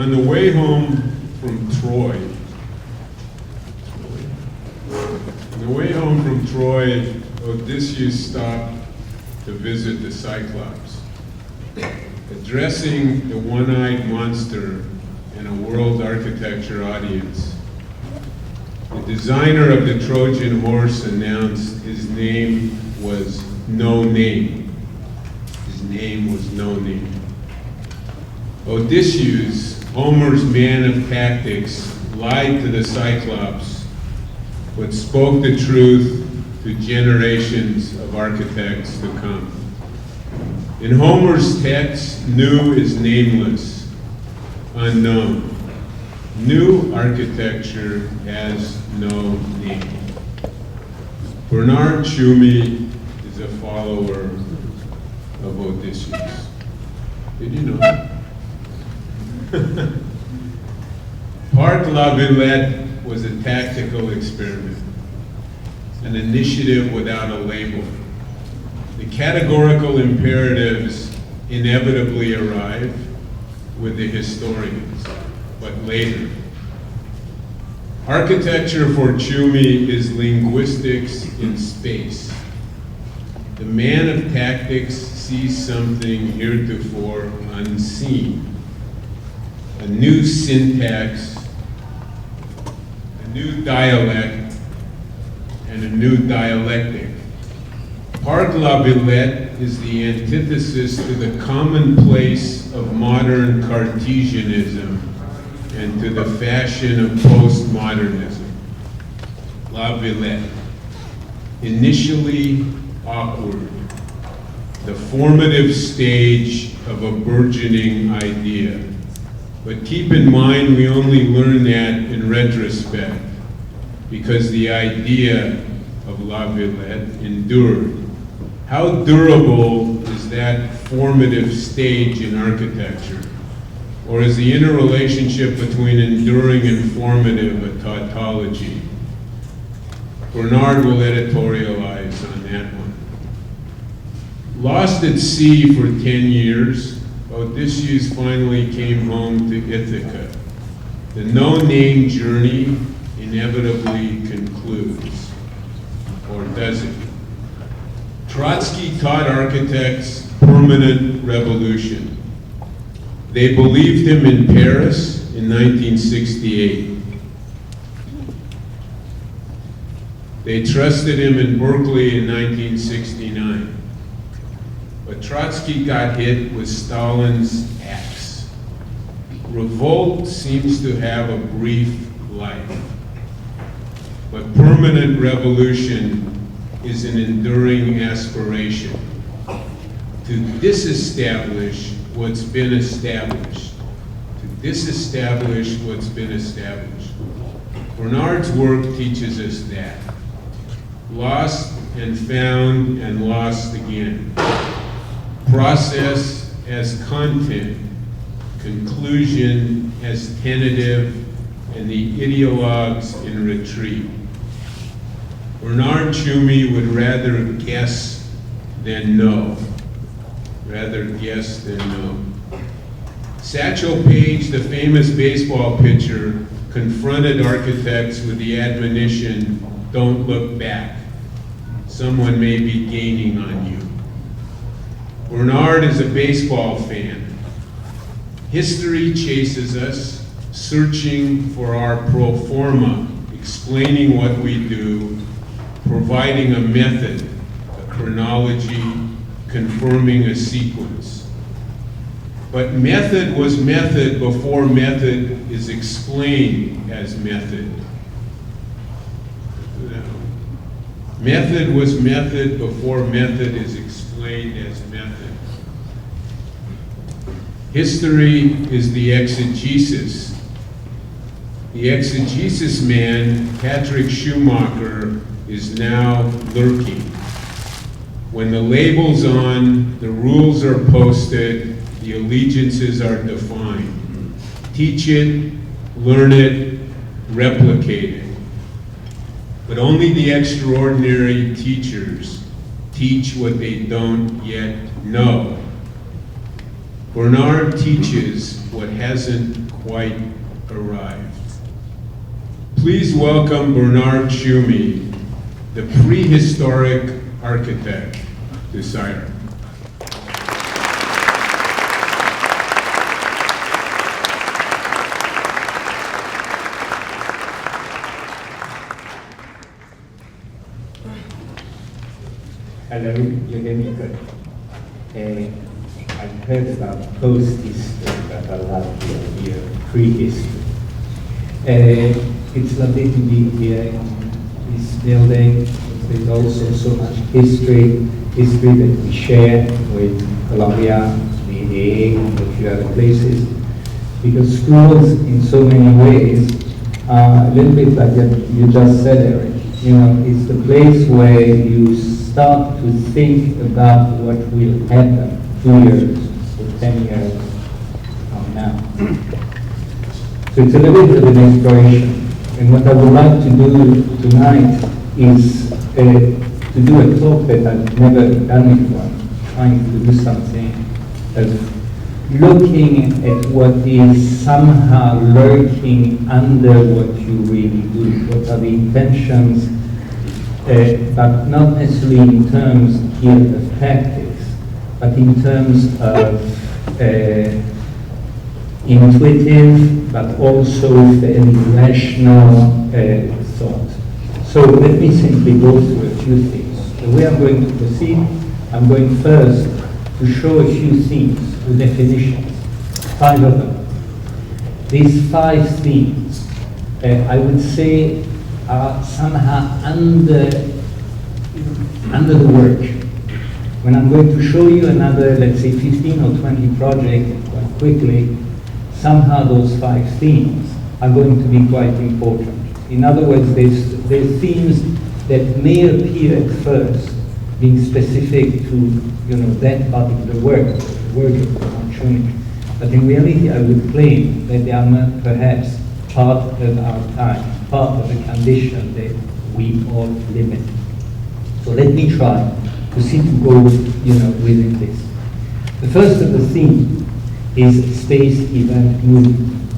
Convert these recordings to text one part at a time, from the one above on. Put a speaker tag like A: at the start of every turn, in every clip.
A: On the way home from Troy, Odysseus stopped to visit the Cyclops. Addressing the one-eyed monster and a world architecture audience, the designer of the Trojan horse announced his name was no name. His name was no name. Odysseus, Homer's man of tactics, lied to the Cyclops, but spoke the truth to generations of architects to come. In Homer's text, new is nameless, unknown. New architecture has no name. Bernard Tschumi is a follower of Odysseus. Did you know that? Parc La Villette was a tactical experiment, an initiative without a label. The categorical imperatives inevitably arrive with the historians, but later. Architecture for Tschumi is linguistics in space. The man of tactics sees something heretofore unseen. A new syntax, a new dialect, and a new dialectic. Parc La Villette is the antithesis to the commonplace of modern Cartesianism and to the fashion of postmodernism. La Villette, initially awkward, the formative stage of a burgeoning idea. But keep in mind, we only learn that in retrospect, because the idea of La Villette endured. How durable is that formative stage in architecture? Or is the interrelationship between enduring and formative a tautology? Bernard will editorialize on that one. Lost at sea for 10 years, Odysseus finally came home to Ithaca. The no-name journey inevitably concludes, or does it? Trotsky taught architects permanent revolution. They believed him in Paris in 1968. They trusted him in Berkeley in 1969. But Trotsky got hit with Stalin's axe. Revolt seems to have a brief life. But permanent revolution is an enduring aspiration to disestablish what's been established, to disestablish what's been established. Bernard's work teaches us that. Lost and found and lost again. Process as content, conclusion as tentative, and the ideologues in retreat. Bernard Tschumi would rather guess than know. Rather guess than know. Satchel Paige, the famous baseball pitcher, confronted architects with the admonition, don't look back. Someone may be gaining on you. Bernard is a baseball fan. History chases us, searching for our pro forma, explaining what we do, providing a method, a chronology, confirming a sequence. But method was method before method is explained as method. Method was method before method is explained as method. History is the exegesis. The exegesis man, Patrick Schumacher, is now lurking. When the label's on, the rules are posted, the allegiances are defined. Teach it, learn it, replicate it. But only the extraordinary teachers teach what they don't yet know. Bernard teaches what hasn't quite arrived. Please welcome Bernard Tschumi, the prehistoric architect, to SCI-Arc.
B: Hello, you hear me good? I've heard about post-history, but I love the idea of prehistory. It's lovely to be here in this building. There's also so much history that we share with Colombia, the AA, and a few other places. Because schools, in so many ways, are a little bit like you just said, Eric. You know, it's the place where you start to think about what will happen 2 years or 10 years from now. So it's a little bit of an exploration. And what I would like to do tonight is to do a talk that I've never done before, trying to do something of looking at what is somehow lurking under what you really do. What are the intentions, but not necessarily in terms here of tactics, but in terms of intuitive, but also fairly rational thought. So let me simply go through a few things. The way I'm going to proceed, I'm going first to show a few themes, the definitions, 5 of them. These 5 themes, I would say, are somehow under the work. When I'm going to show you another, let's say, 15 or 20 projects quite quickly, somehow those 5 themes are going to be quite important. In other words, there's themes that may appear at first being specific to that particular work of Bernard Tschumi. But in reality, I would claim that they are not perhaps part of our time, part of the condition that we all live in. So let me try to see to go within this. The first of the themes is space event movement.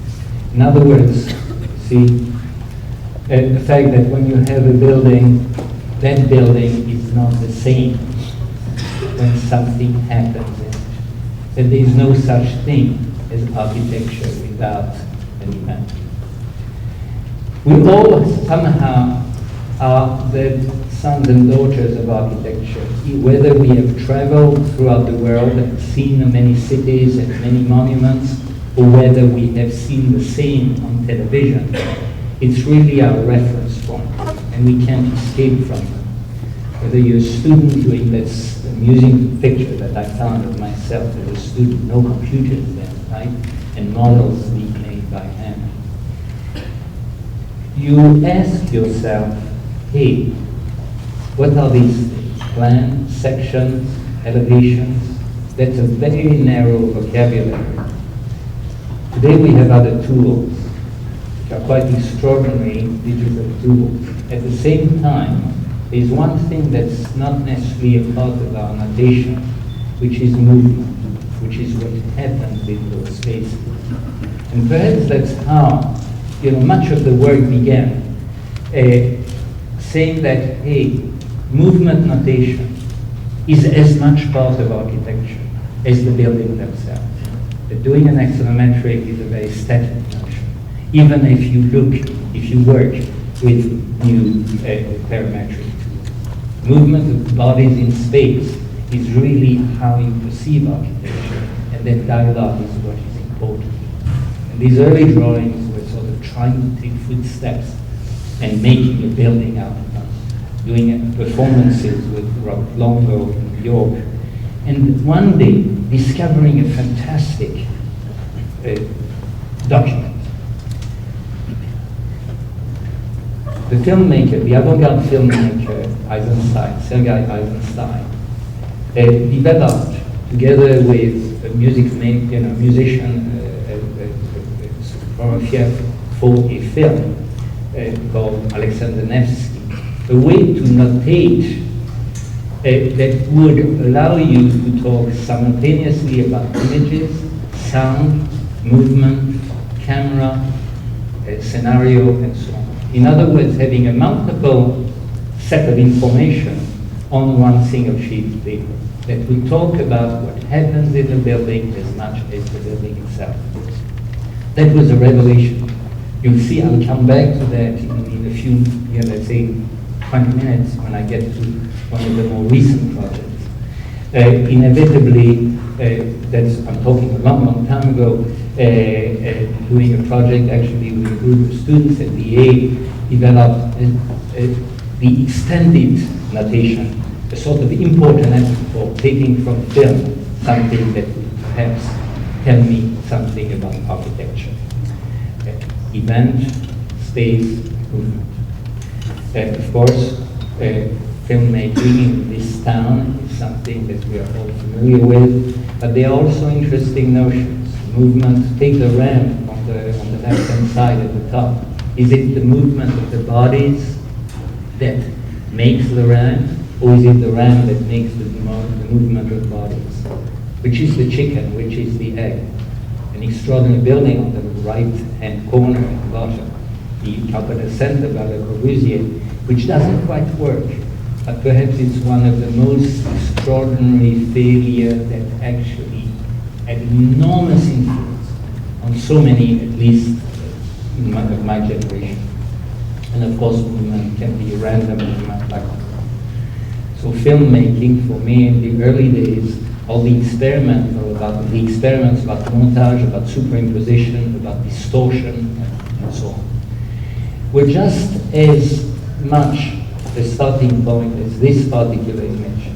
B: In other words, see, the fact that when you have a building, that building is not the same when something happens in it. That there is no such thing as architecture without an event. We all somehow are the sons and daughters of architecture, whether we have traveled throughout the world and seen many cities and many monuments, or whether we have seen the same on television. It's really our reference point, and we can't escape from them. Whether you're a student doing this amusing picture that I found of myself as a student, no computers then, right? And models being made by hand. You ask yourself, hey, what are these things? Plans, sections, elevations? That's a very narrow vocabulary. Today we have other tools, which are quite extraordinary digital tools. At the same time, there's one thing that's not necessarily a part of our notation, which is movement, which is what happens in those spaces. And perhaps that's how much of the work began, saying that, hey, movement notation is as much part of architecture as the building themselves. That doing an axonometric is a very static notion, even if you work with new parametric tools. Movement of bodies in space is really how you perceive architecture, and then dialogue is what is important. And these early drawings were sort of trying to take footsteps and making a building out of them, doing performances with Robert Longo in New York, and one day discovering a fantastic document. The filmmaker, the avant-garde filmmaker, Sergei Eisenstein, developed together with a musician for a film called Alexander Nevsky, a way to notate that would allow you to talk simultaneously about images, sound, movement, camera, scenario, and so on. In other words, having a multiple set of information on one single sheet of paper that will talk about what happens in the building as much as the building itself. That was a revelation. You'll see, I'll come back to that in a few, let's say, 20 minutes when I get to one of the more recent projects. Inevitably, I'm talking a long, long time ago, doing a project actually with a group of students at VA, developed the extended notation, a sort of import and export, taking from film something that would perhaps tell me something about architecture. Event, space, movement. Of course, filmmaking in this town is something that we are all familiar with, but there are also interesting notions. Movement, take the ramp on the left-hand side at the top. Is it the movement of the bodies that makes the ramp, or is it the ramp that makes the movement of bodies? Which is the chicken, which is the egg? An extraordinary building on the right-hand corner at the bottom, the Capital Center by Le Corbusier, which doesn't quite work, but perhaps it's one of the most extraordinary failures that actually had enormous influence on so many, at least in my generation. And of course, movement can be random movement like that. So filmmaking, for me, in the early days, all the experiments about montage, about superimposition, about distortion, and so on, were just as much a starting point as this particular image.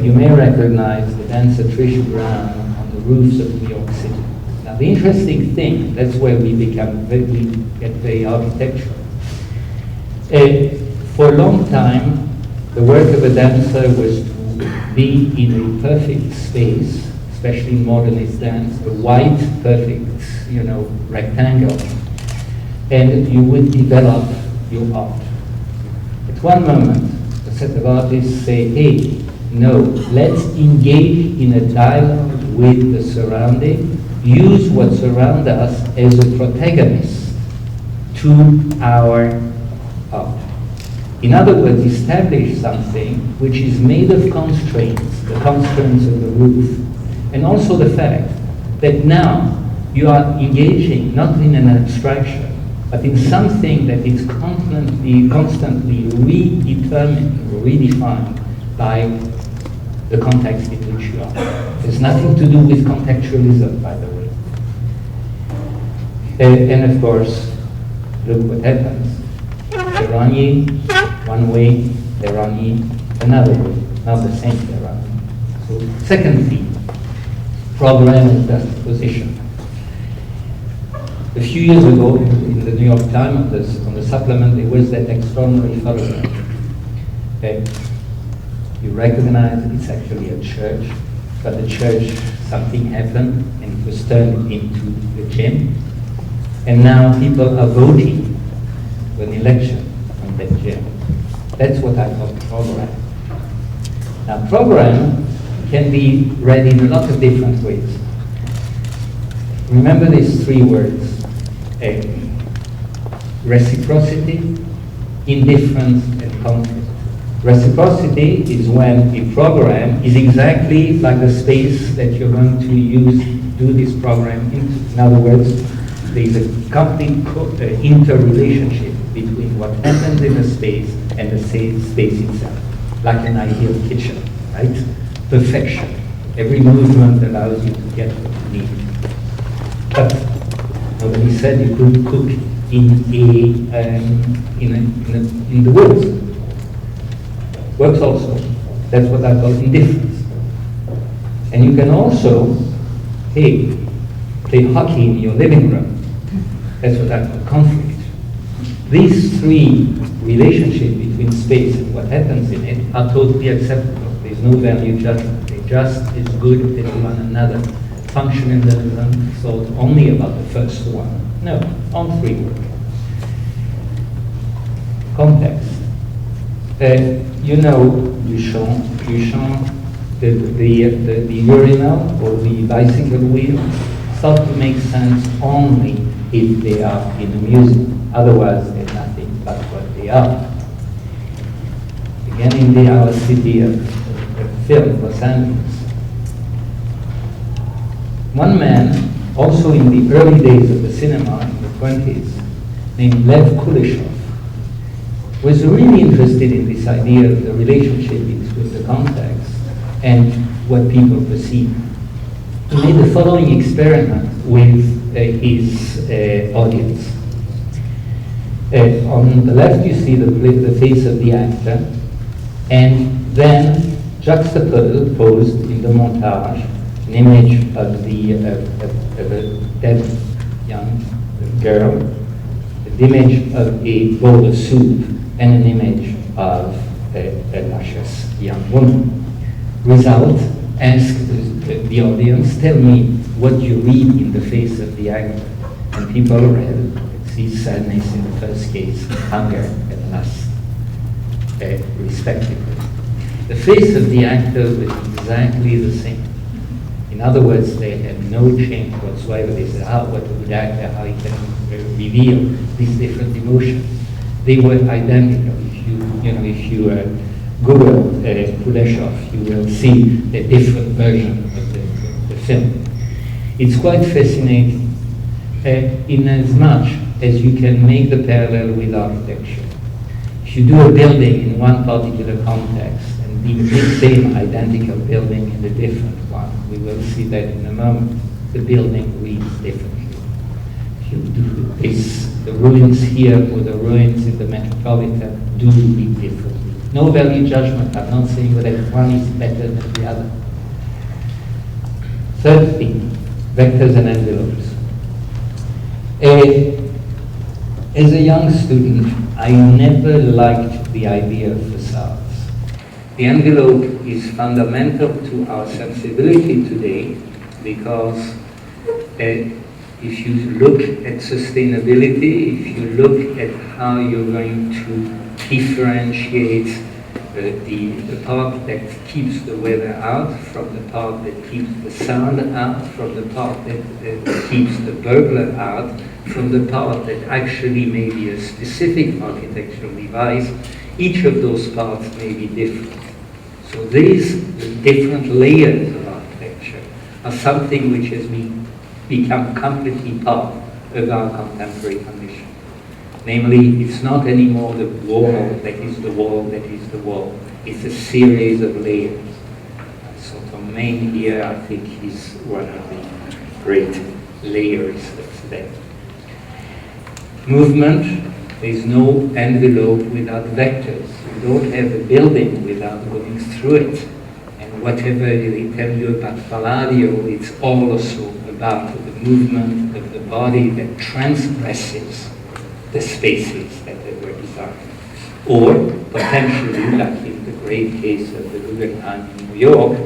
B: You may recognize the dancer Trish Brown on the roofs of New York City. Now, the interesting thing, that's where we get very architectural. For a long time, the work of a dancer was to be in a perfect space, especially in modernist dance, a white, perfect, rectangle, and you would develop your art. At one moment, a set of artists say, hey, no, let's engage in a dialogue with the surrounding, use what surrounds us as a protagonist to our art. In other words, establish something which is made of constraints, the constraints of the roof, and also the fact that now you are engaging not in an abstraction, but in something that is constantly redetermined or redefined by the context in which you are. There's nothing to do with contextualism, by the way. And of course, look what happens. Serrani, one way, Serrani, another way, not the same Serrani. So, second theme, program and juxtaposition. A few years ago, in the New York Times, on the supplement, there was that extraordinary photograph. You recognize it's actually a church, but the church, something happened, and it was turned into the gym. And now people are voting for an election on that gym. That's what I call program. Now, program can be read in a lot of different ways. Remember these three words: reciprocity, indifference, and conflict. Reciprocity is when a program is exactly like the space that you're going to do this program into. In other words, there is a complete interrelationship between what happens in a space and the space itself, like an ideal kitchen, right? Perfection. Every movement allows you to get what you need. But nobody said you could cook in the woods. Works also. That's what I call indifference. And you can also, play hockey in your living room. That's what I call conflict. These three relationships between space and what happens in it are totally acceptable. There's no value judgment. They're just as good as one another. Functionalism thought only about the first one. No, all three work. Context. You know Duchamp, the urinal or the bicycle wheel start to make sense only if they are in a museum. Otherwise, they're nothing but what they are. Again, in our city of film, Los Angeles. One man, also in the early days of the cinema, in the 20s, named Lev Kuleshov, was really interested in this idea of the relationship between the context and what people perceive. He made the following experiment with his audience. On the left you see the face of the actor, and then juxtaposed in the montage an image of a dead young girl, an image of a bowl of soup, and an image of a luscious young woman. Result, ask the audience, tell me what you read in the face of the actor. And people read, see sadness in the first case, hunger and lust, respectively. The face of the actor was exactly the same. In other words, they had no change whatsoever. They said, what a good actor, how he can reveal these different emotions. They were identical. If you Google Kuleshov, you will see a different version of the film. It's quite fascinating in as much as you can make the parallel with architecture. If you do a building in one particular context and the same identical building in a different one, we will see that in a moment. The building reads differently. If you do this, the ruins here or the ruins in the Metropolitan do read differently. No value judgment. I'm not saying that one is better than the other. Third thing, vectors and envelopes. As a young student, I never liked the idea of facades. The envelope is fundamental to our sensibility today because if you look at sustainability, if you look at how you're going to differentiate the part that keeps the weather out from the part that keeps the sound out, from the part that keeps the burglar out, from the part that actually may be a specific architectural device, each of those parts may be different. So these different layers of architecture are something which has become completely part of our contemporary condition. Namely, it's not anymore the wall that is the wall that is the wall. It's a series of layers. So Domain here, I think, is one of the great layers that's there. Movement, there's no envelope without vectors. You don't have a building without going through it. And whatever they tell you about Palladio, it's also about the movement of the body that transgresses the spaces that they were designed. Or, potentially, like in the great case of the Guggenheim in New York,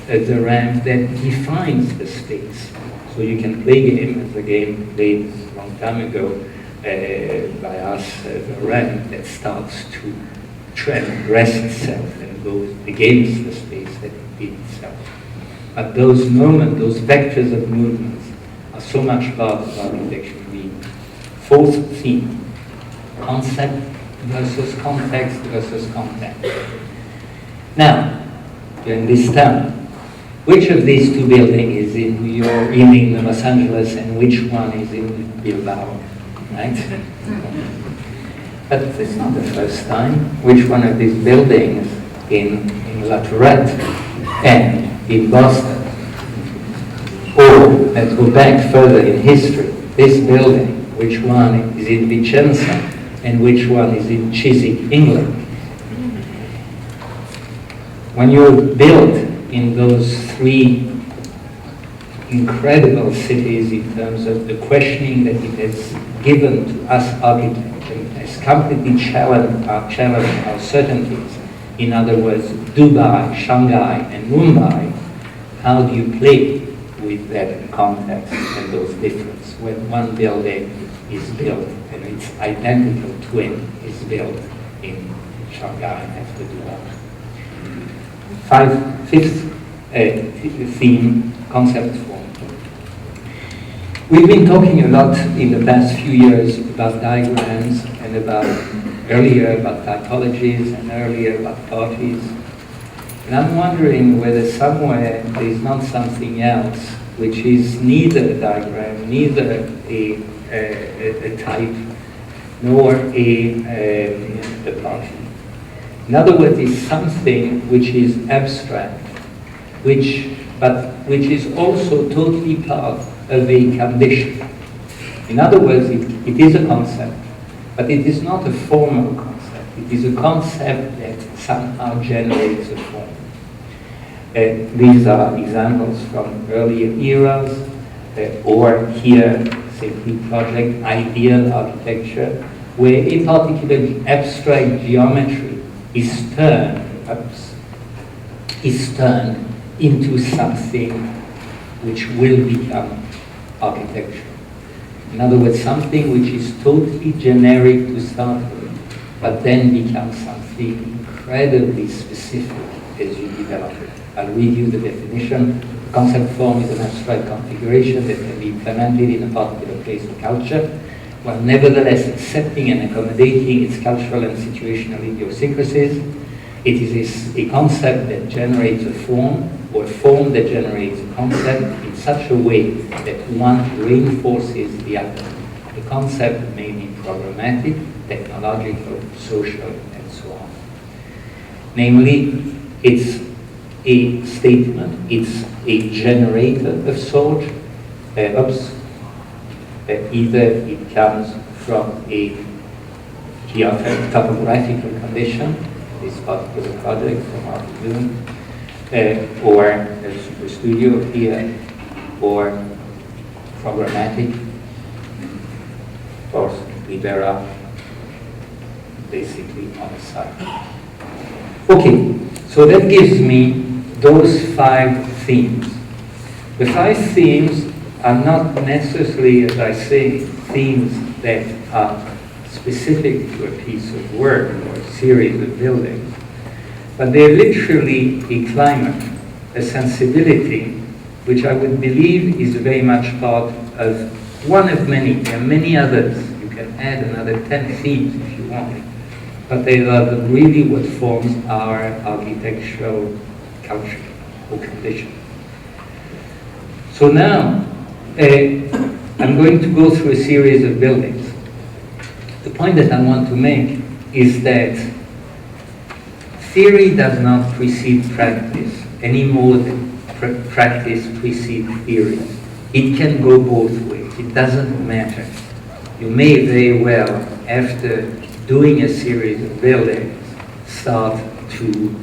B: the ramp that defines the space. So you can play game as a game played a long time ago by us, a ramp that starts to transgress itself and goes against the space that it did itself. But those moments, those vectors of movements, are so much part of architecture. Fourth theme, concept versus context versus content. Now, during this time, which of these two buildings is in New York, in Los Angeles, and which one is in Bilbao, right? But it's not the first time. Which one of these buildings in La Tourette and in Boston? Or, let's go back further in history, this building, which one is in Vicenza and which one is in Chiswick, England. When you build in those three incredible cities in terms of the questioning that it has given to us architects, and has completely challenged our certainties, in other words, Dubai, Shanghai, and Mumbai, how do you play with that context and those differences when one building is built and its identical twin is built in Shanghai have to do that. Fifth theme, concept form. We've been talking a lot in the past few years about diagrams and earlier about typologies and earlier about parties. And I'm wondering whether somewhere there is not something else which is neither a diagram, neither a type, nor a party. In other words, it's something which is abstract, which is also totally part of a condition. In other words, it is a concept, but it is not a formal concept. It is a concept that somehow generates a form. These are examples from earlier eras, or here simply project ideal architecture, where a particular abstract geometry is turned into something which will become architecture. In other words, something which is totally generic to start with, but then becomes something incredibly specific as you develop it. I'll read you the definition. The concept form is an abstract configuration that can be implemented in a particular place or culture, while nevertheless accepting and accommodating its cultural and situational idiosyncrasies. It is a concept that generates a form, or a form that generates a concept in such a way that one reinforces the other. The concept may be programmatic, technological, social, and so on. Namely, it's a statement, it's a generator of sort. Either it comes from a topographical condition, this particular project from our museum, or a super studio here, or programmatic, of course, Libera, basically on the side. Okay, so that gives me those 5 themes. The 5 themes are not necessarily, as I say, themes that are specific to a piece of work or a series of buildings, but they're literally a climate, a sensibility, which I would believe is very much part of one of many. There are many others. You can add another 10 themes if you want, but they are really what forms our architectural culture or condition. So now, I'm going to go through a series of buildings. The point that I want to make is that theory does not precede practice any more than practice precedes theory. It can go both ways. It doesn't matter. You may very well, after doing a series of buildings, start to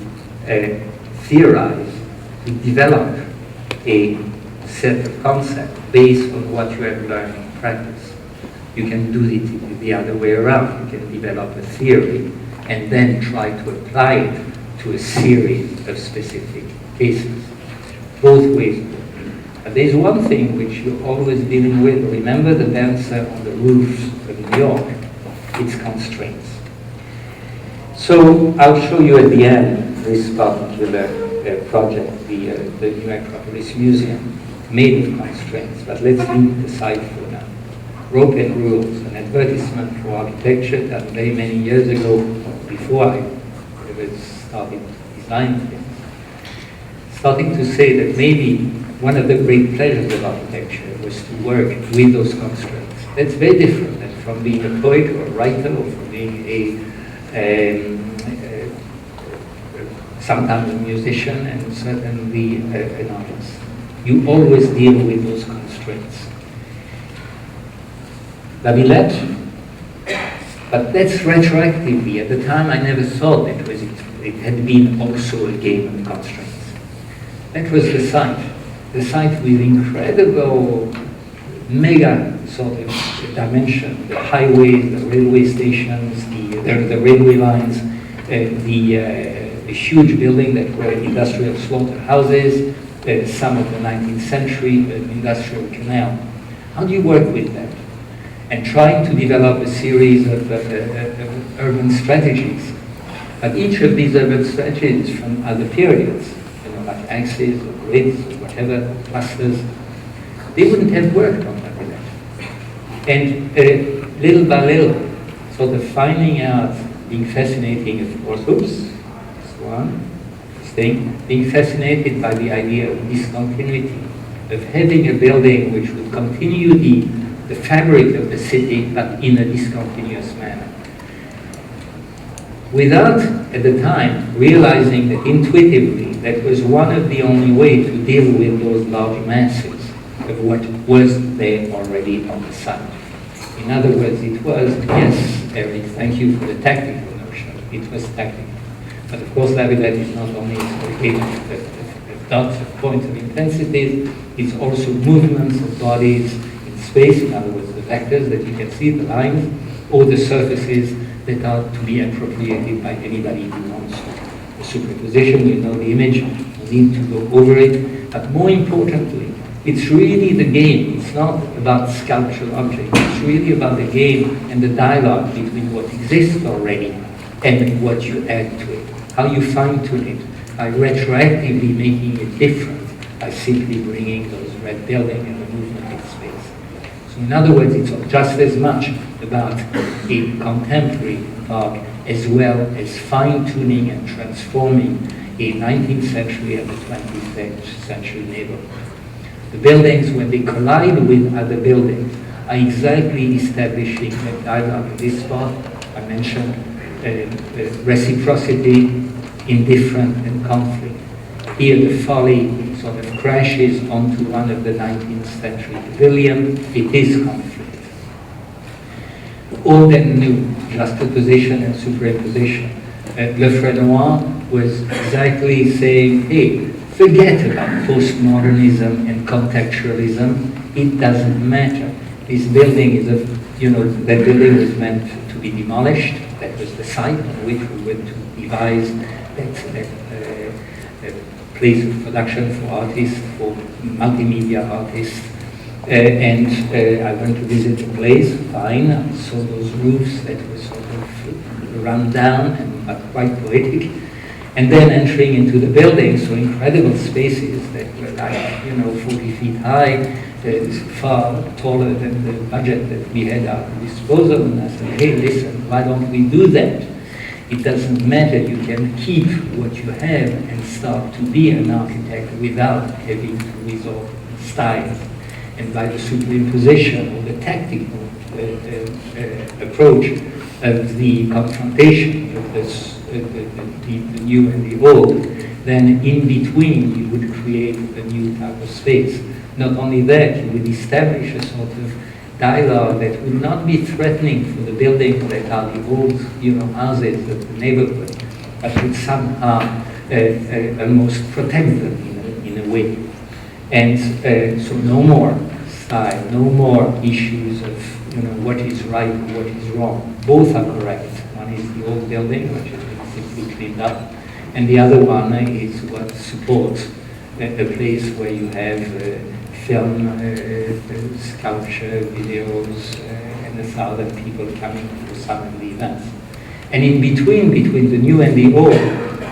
B: theorize, to develop a set of concepts based on what you have learned in practice. You can do it the other way around. You can develop a theory and then try to apply it to a series of specific cases. Both ways. But there's one thing which you're always dealing with. Remember the dancer on the roofs of New York? It's constraints. So I'll show you at the end this particular project, the new Acropolis Museum, made of constraints, but let's leave it aside for now. Rope and Rules, an advertisement for architecture done very many years ago, before I ever started designing things. Starting to say that maybe one of the great pleasures of architecture was to work with those constraints. That's very different than from being a poet or a writer, or from being sometimes a musician and certainly an artist. You always deal with those constraints. La Villette, but that's retroactively. At the time, I never thought it had been also a game of constraints. That was the site with incredible mega sort of dimension, the highways, the railway stations, the railway lines, the huge building that were industrial slaughterhouses, some of the 19th century industrial canal. How do you work with that? And trying to develop a series of urban strategies But each of these urban strategies from other periods, like axes or grids or whatever, clusters, they wouldn't have worked on that Villette. And little by little, sort of finding out, being fascinating, of course, that's one thing, being fascinated by the idea of discontinuity, of having a building which would continue the fabric of the city, but in a discontinuous manner. Without, at the time, realizing that intuitively that was one of the only ways to deal with those large masses of what was there already on the site. In other words, it was, yes, Eric, thank you for the tactical notion, it was tactical. But of course, La Villette is not only a game of dots, of points of intensities, it's also movements of bodies in space, in other words, the vectors that you can see, the lines, or the surfaces that are to be appropriated by anybody who wants to. The superposition, you know the image, you need to go over it, but more importantly, it's really the game. It's not about sculptural objects. It's really about the game and the dialogue between what exists already and what you add to it. How you fine-tune it by retroactively making it different by simply bringing those red building and the movement in space. So in other words, it's just as much about a contemporary Parc as well as fine-tuning and transforming a 19th century and a 20th century neighborhood. The buildings, when they collide with other buildings, are exactly establishing a dialogue. In this spot, I mentioned reciprocity, indifferent, and conflict. Here, the folly sort of crashes onto one of the 19th century pavilions. It is conflict. Old and new, juxtaposition and superimposition. Lefrednois was exactly saying, hey, forget about postmodernism and contextualism. It doesn't matter. This building is that building was meant to be demolished. That was the site on which we were to devise that place of production for artists, for multimedia artists. And I went to visit the place, fine. I saw those roofs that were sort of run down, but quite poetic. And then entering into the building, so incredible spaces that were like, 40 feet high, far taller than the budget that we had at our disposal. And I said, hey, listen, why don't we do that? It doesn't matter, you can keep what you have and start to be an architect without having to resort to style. And by the superimposition or the tactical approach of the confrontation of the new and the old, then in between you would create a new type of space. Not only that, you would establish a sort of dialogue that would not be threatening for the buildings that are the old houses of the neighborhood, but would somehow almost protect them in a way. And so no more style, no more issues of what is right and what is wrong. Both are correct. One is the old building, which has been simply cleaned up, and the other one is what supports a place where you have film, sculpture, videos, and 1,000 people coming to some of the events. And in between the new and the old,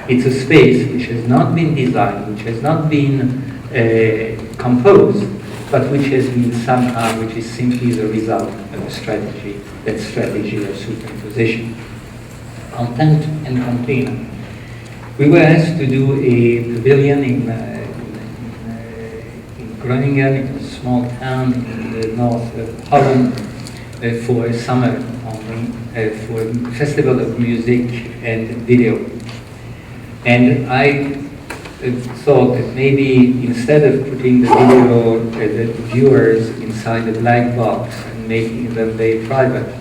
B: it's a space which has not been designed, which has not been composed, but which has been somehow, which is simply the result of a strategy, that strategy of superimposition. Content and container. We were asked to do a pavilion in Groningen, in a small town in the north of Holland, for a summer only, for a festival of music and video. And I thought that maybe instead of putting the video, the viewers inside a black box and making them very private,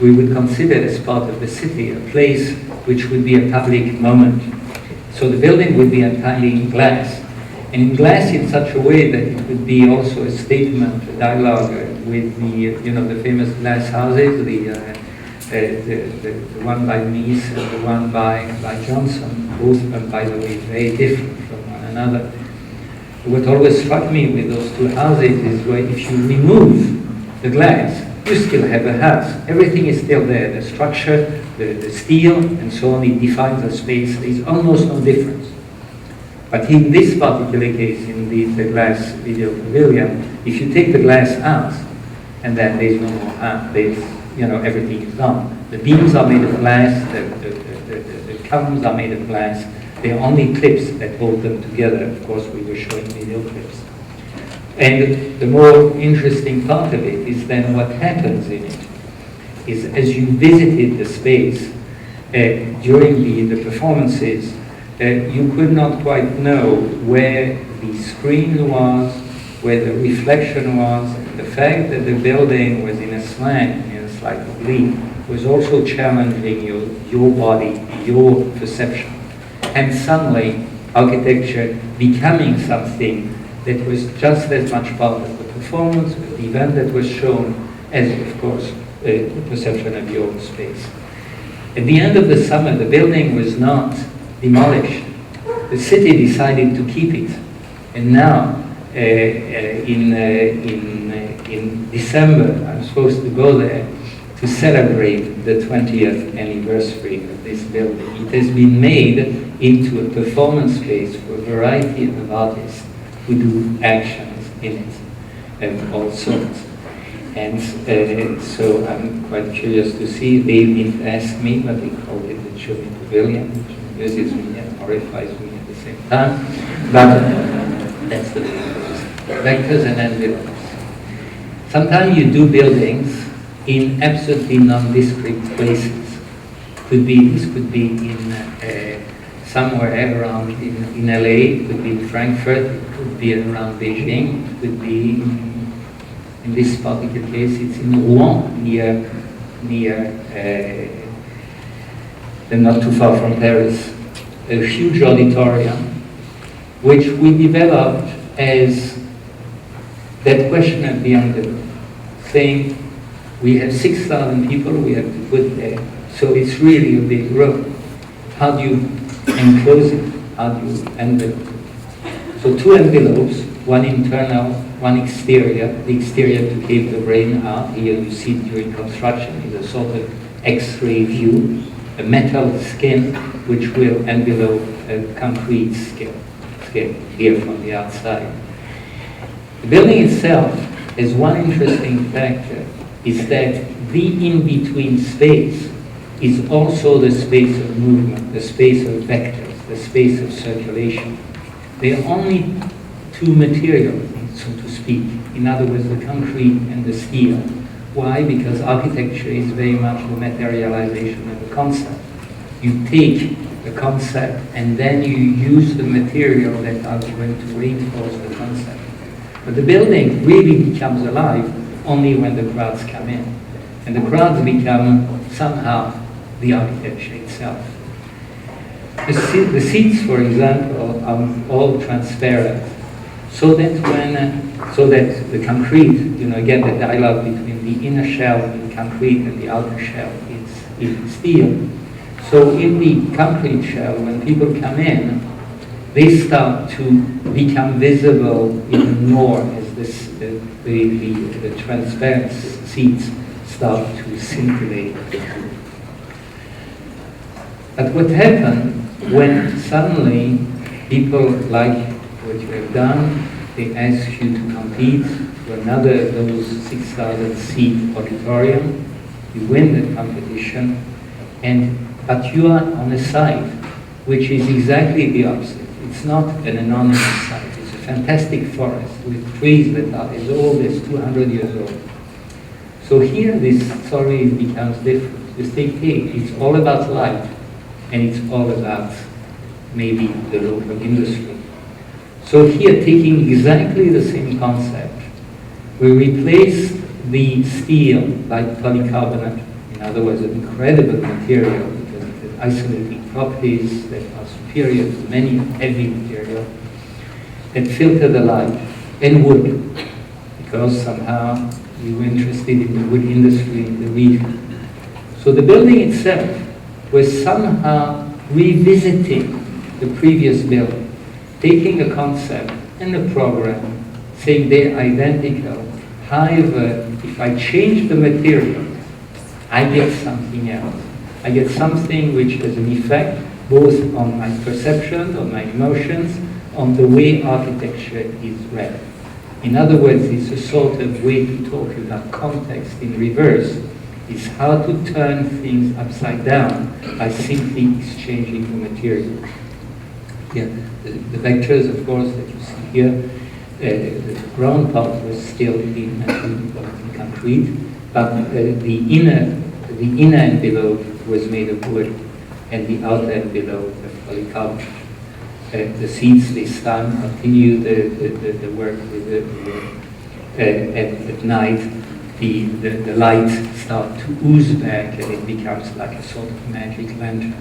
B: we would consider as part of the city a place which would be a public moment. So the building would be entirely in glass, and in glass in such a way that it would be also a statement, a dialogue with the famous glass houses, the one by Mies and the one by Johnson, both, by the way, very different from one another. What always struck me with those two houses is where if you remove the glass, you still have a house. Everything is still there. The structure, the steel, and so on, it defines the space. There's almost no difference. But in this particular case, in the glass video pavilion, if you take the glass out, and then there's no more everything is gone. The beams are made of glass, the columns are made of glass. They are only clips that hold them together. Of course, we were showing video clips. And the more interesting part of it is then what happens in it. Is as you visited the space during the performances, you could not quite know where the screen was, where the reflection was. The fact that the building was in a slant, in a slight oblique, was also challenging your body, your perception. And suddenly, architecture becoming something that was just as much part of the performance, of the event that was shown, as, of course, the perception of your space. At the end of the summer, the building was not demolished. The city decided to keep it. And now, in December, I'm supposed to go there to celebrate the 20th anniversary of this building. It has been made into a performance space for a variety of artists who do actions in it of all sorts. And so I'm quite curious to see. They didn't ask me, but they called it the Tschumi Pavilion, which amuses me and horrifies me at the same time. But that's the vectors and envelopes. Sometimes you do buildings in absolutely nondescript places. This could be in somewhere around in LA, it could be in Frankfurt, it could be around Bejing, it could be in this particular case, it's in Rouen, near not too far from Paris, a huge auditorium, which we developed as that question of the envelope, saying we have 6,000 people we have to put there, so it's really a big room. How do you enclose it? How do you envelope it? So 2 envelopes, one internal, one exterior. The exterior to keep the brain out. Here you see during construction is a sort of X-ray view, a metal skin which will envelope a concrete skin here from the outside. The building itself has one interesting factor, is that the in-between space is also the space of movement, the space of vectors, the space of circulation. There are only 2 materials, so to speak. In other words, the concrete and the steel. Why? Because architecture is very much the materialization of a concept. You take a concept and then you use the material that are going to reinforce the concept. But the building really becomes alive only when the crowds come in. And the crowds become somehow the architecture itself. The seats, for example, are all transparent, so that the concrete, again, the dialogue between the inner shell in concrete and the outer shell is steel. So in the concrete shell, when people come in, they start to become visible even more as the transparent seats start to scintillate. But what happened when suddenly people like what you have done, they ask you to compete for another of those 6,000 seat auditorium, you win the competition, but you are on a site which is exactly the opposite. It's not an anonymous site, it's a fantastic forest with trees that are as old as 200 years old. So here this story becomes different. You think, hey, it's all about light, and it's all about maybe the local industry. So here, taking exactly the same concept, we replaced the steel by polycarbonate, in other words, an incredible material because it has isolating properties that are superior to many heavy materials that filter the light, and wood, because somehow we were interested in the wood industry in the region. So the building itself was somehow revisiting the previous building, taking a concept and a program, saying they're identical. However, if I change the material, I get something else. I get something which has an effect both on my perception, on my emotions, on the way architecture is read. In other words, it's a sort of way to talk about context in reverse. Is how to turn things upside down by simply exchanging the material. Here, the vectors, of course, that you see here, the ground part was still in concrete, but the inner envelope was made of wood, and the outer envelope of polycarbonate. The seats this time continue the work with at night. The light starts to ooze back, and it becomes like a sort of magic lantern.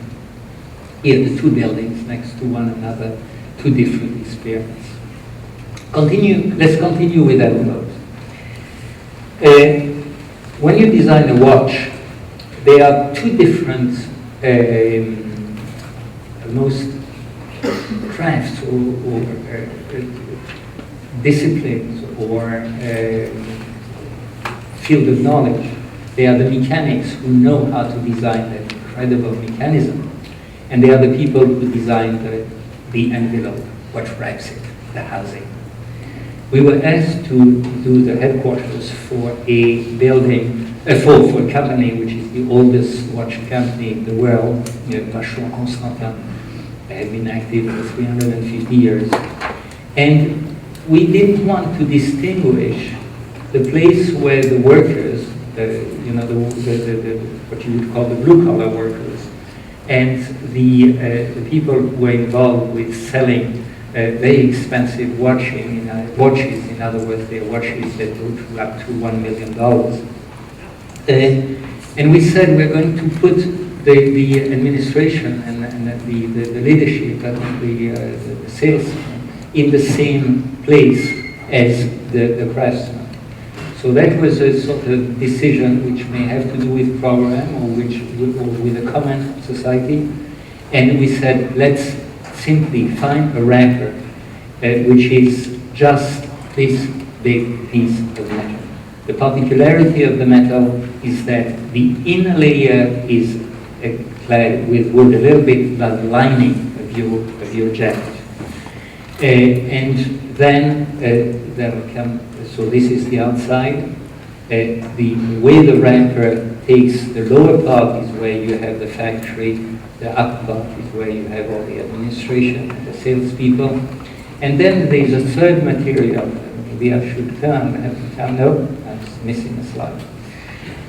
B: Here, the two buildings next to one another, two different experiences. Let's continue with envelopes. When you design a watch, there are two different most crafts or disciplines or field of knowledge. They are the mechanics who know how to design that incredible mechanism, and they are the people who design the envelope, what wraps it, the housing. We were asked to do the headquarters for a building, for a company which is the oldest watch company in the world, Vacheron Constantin. They have been active for 350 years. And we didn't want to distinguish the place where the workers, what you would call the blue-collar workers, and the people who were involved with selling very expensive watches, in other words, they're watches that go to up to $1 million. And we said we're going to put the administration and the leadership and the sales in the same place as the craftsmen. So that was a sort of decision which may have to do with program or with a common society. And we said, let's simply find a wrapper which is just this big piece of metal. The particularity of the metal is that the inner layer is clad with wood, a little bit like the lining of your jacket. And then there will come, so this is the outside. The way the wrapper takes, the lower part is where you have the factory, the upper part is where you have all the administration and the salespeople. And then there's a third material. Maybe I should turn, no, I'm missing a slide.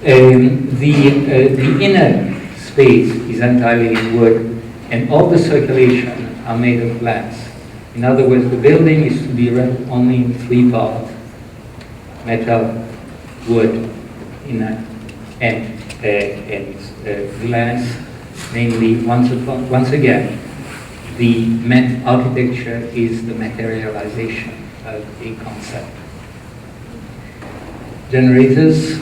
B: The inner space is entirely in wood, and all the circulation are made of glass. In other words, the building is to be read only in three parts: metal, wood, inner, and glass. Namely, once again, the architecture is the materialization of a concept. Generators.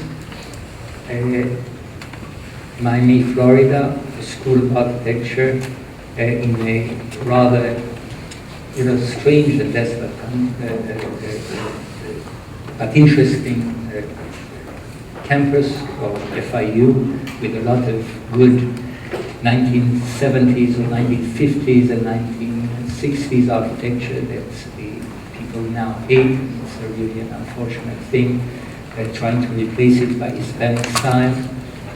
B: Miami, Florida, a school of architecture in a rather strange and desolate but interesting campus of FIU with a lot of good 1970s or 1950s and 1960s architecture that the people now hate. It's a really an unfortunate thing. Trying to replace it by Hispanic style.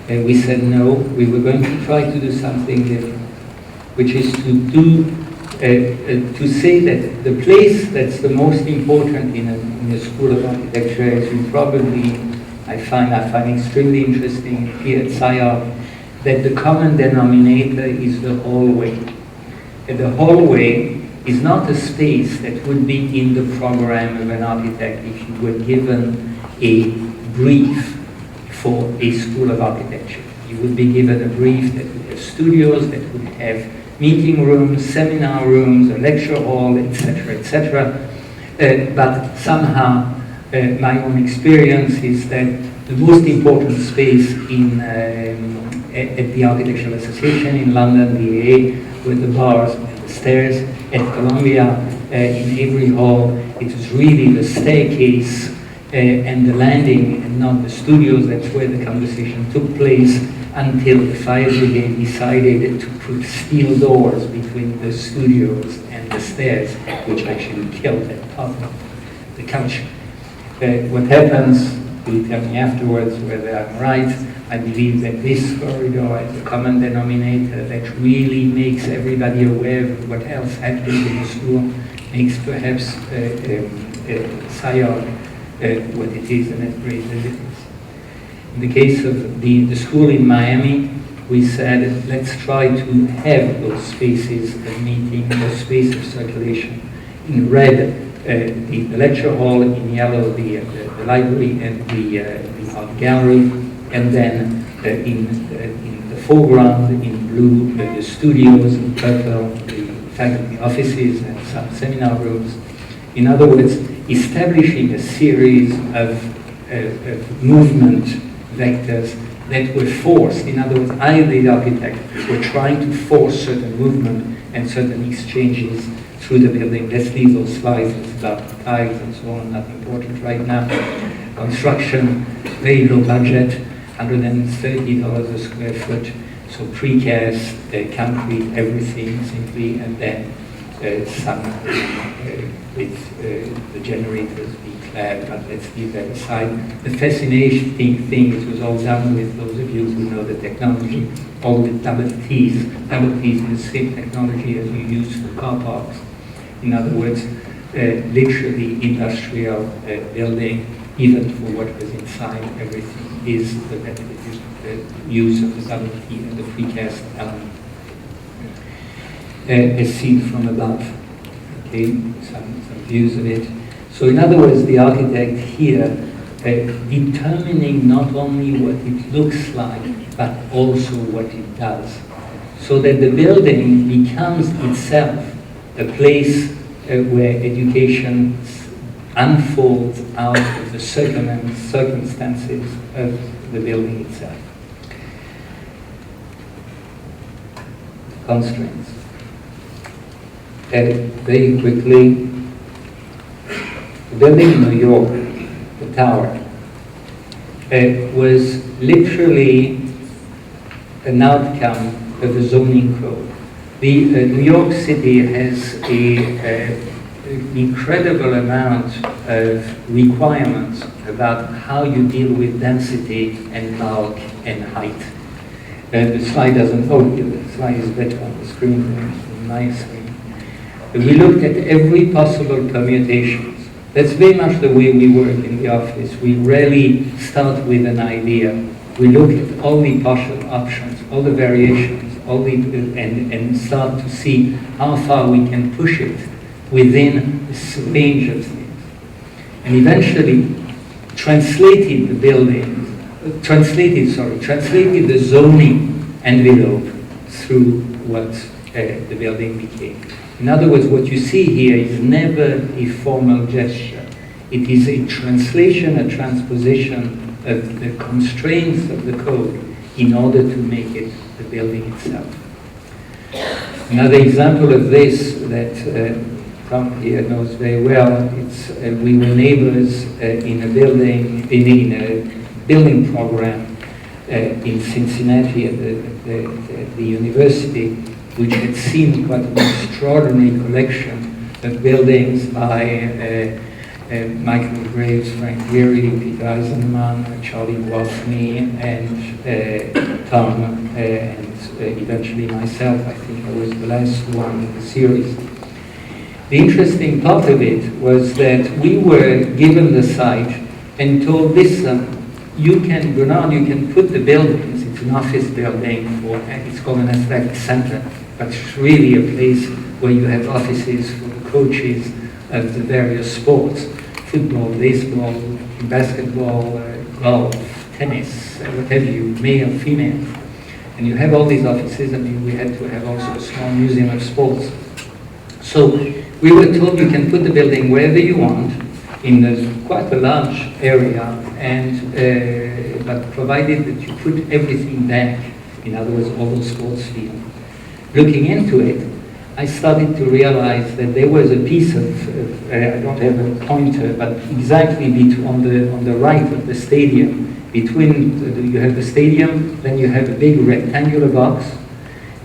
B: We said no, we were going to try to do something different, which is to say that the place that's the most important in a school of architecture, as you probably, I find extremely interesting here at SCI-Arc, that the common denominator is the hallway. And the hallway is not a space that would be in the program of an architect if you were given a brief for a school of architecture. You would be given a brief that would have studios, that would have meeting rooms, seminar rooms, a lecture hall, etc., etc. But somehow, my own experience is that the most important space at the Architectural Association in London, the AA, were the bars and the stairs. At Columbia, in Avery Hall, it was really the staircase and the landing and not the studios. That's where the conversation took place until the fire brigade decided to put steel doors between the studios and the stairs, which actually killed that part of the culture. What happens, you'll tell me afterwards whether I'm right, I believe that this corridor is a common denominator that really makes everybody aware of what else happens in the school, makes perhaps SCI-Arc what it is, and that great visitors. In the case of the school in Miami, we said, let's try to have those spaces of meeting, those spaces of circulation. In red, the lecture hall, in yellow, the library and the art gallery, and then in the foreground, in blue, the studios, in purple, the faculty offices and some seminar rooms. In other words, establishing a series of movement vectors that were forced. In other words, I, the architect, were trying to force certain movement and certain exchanges through the building. Let's leave those slides about tiles and so on, not important right now. Construction, very low budget, $130 a square foot, so precast, concrete, everything simply, and then some with the generators being clad, but let's leave that aside. The fascinating thing, it was all done with those of you who know the technology, all with double T's. Double T's is the same technology as you use for car parks. In other words, literally industrial building, even for what was inside, everything is the use of the double T and the precast element. As seen from above, okay, some views of it. So in other words, the architect here determining not only what it looks like, but also what it does. So that the building becomes itself a place where education unfolds out of the circumstances of the building itself. Constraints. Very quickly, the building in New York, the tower, was literally an outcome of the zoning code. The New York City has an incredible amount of requirements about how you deal with density and bulk and height. The slide doesn't, the slide is better on the screen than my screen. We looked at every possible permutations. That's very much the way we work in the office. We rarely start with an idea. We look at all the possible options, all the variations, and start to see how far we can push it within this range of things. And eventually translated the zoning envelope through what the building became. In other words, what you see here is never a formal gesture. It is a translation, a transposition of the constraints of the code in order to make it the building itself. Another example of this that Tom here knows very well, it's we were neighbors in a building program in Cincinnati at the university, which had seen quite an extraordinary collection of buildings by Michael Graves, Frank Gehry, Peter Eisenman, Charlie Wolfney, and Tom, and eventually myself. I think I was the last one in the series. The interesting part of it was that we were given the site and told, listen, Bernard, you can put the buildings, it's an office building, it's called an athletic center, but it's really a place where you have offices for the coaches of the various sports, football, baseball, basketball, golf, tennis, what have you, male, female. And you have all these offices, and we had to have also a small museum of sports. So we were told you can put the building wherever you want, in quite a large area, and but provided that you put everything back, in other words, all those sports fields. Looking into it, I started to realize that there was a piece of I don't have a pointer, but exactly on the right of the stadium, you have the stadium, then you have a big rectangular box.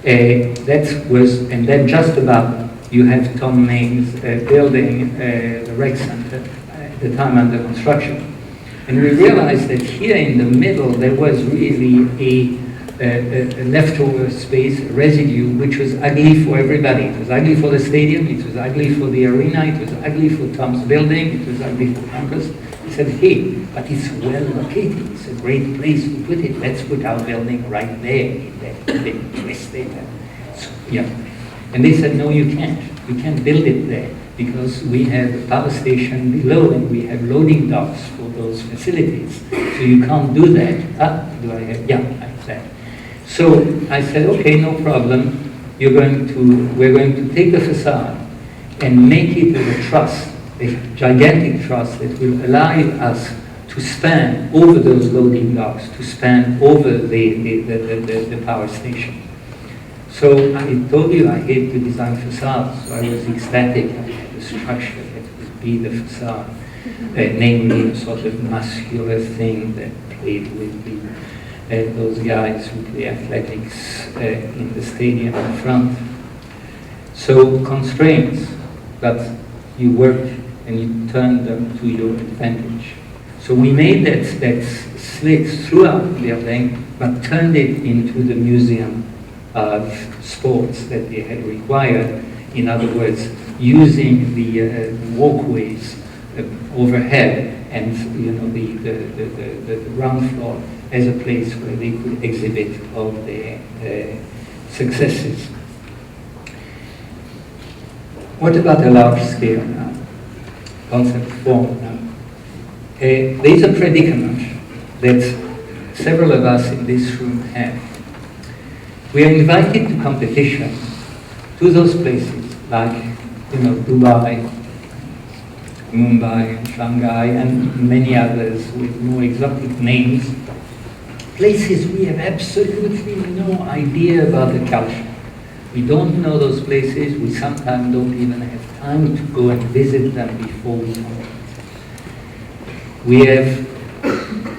B: And then just above you have Tom Main's building, the rec center, at the time under construction. And we realized that here in the middle there was really a leftover space, a residue, which was ugly for everybody. It was ugly for the stadium, it was ugly for the arena, it was ugly for Tom's building, it was ugly for campus. He said, hey, but it's well located, it's a great place to put it. Let's put our building right there in that big twist there. So, yeah. And they said, no, you can't. You can't build it there because we have a power station below and we have loading docks for those facilities. So you can't do that. Do I have? Yeah, I have that. So I said, okay, no problem. We're going to take the facade and make it as a truss, a gigantic truss that will allow us to span over those loading docks, to span over the power station. So I told you I hate to design facades, so I was ecstatic. I had a structure that would be the facade, namely a sort of muscular thing that played with those guys who play athletics in the stadium in front. So constraints, but you work and you turn them to your advantage. So we made that slit throughout the building, but turned it into the museum of sports that they had required. In other words, using the walkways overhead and the ground floor as a place where they could exhibit all their successes. What about a large scale now? Concept form now. There is a predicament that several of us in this room have. We are invited to competition to those places like, Dubai, Mumbai, and Shanghai, and many others with more exotic names. Places we have absolutely no idea about the culture. We don't know those places. We sometimes don't even have time to go and visit them before we come.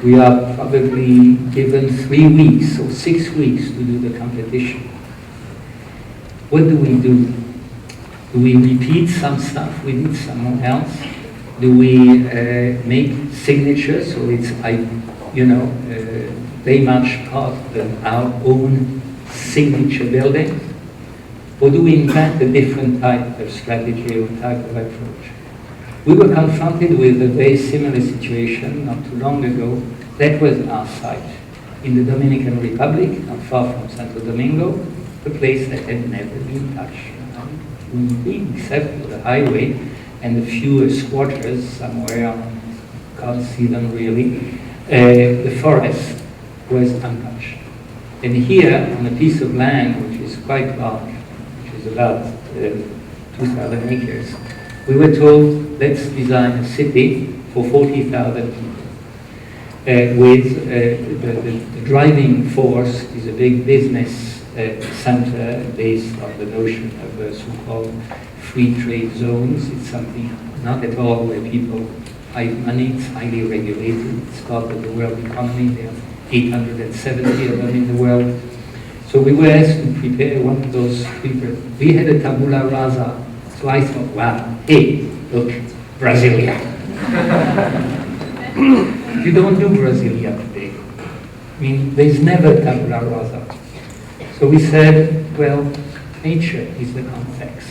B: We are probably given 3 weeks or 6 weeks to do the competition. What do? Do we repeat some stuff we did somewhere else? Do we make signatures so it's very much part of our own signature building? Or do we invent a different type of strategy or type of approach? We were confronted with a very similar situation not too long ago. That was our site in the Dominican Republic, not far from Santo Domingo, a place that had never been touched, except for the highway and a few squatters somewhere, can't see them really. The forest was untouched. And here, on a piece of land which is quite large, which is about 2,000 acres, we were told, let's design a city for 40,000 people. With the driving force is a big business center based on the notion of so-called free trade zones. It's something not at all where people hide money. It's highly regulated. It's part of the world economy. There are 870 of them in the world. So we were asked to prepare one of those papers. We had a tabula rasa. So I thought, wow, hey, look, Brasilia. You don't do Brasilia today. I mean, there's never tabula rasa. So we said, well, nature is the context.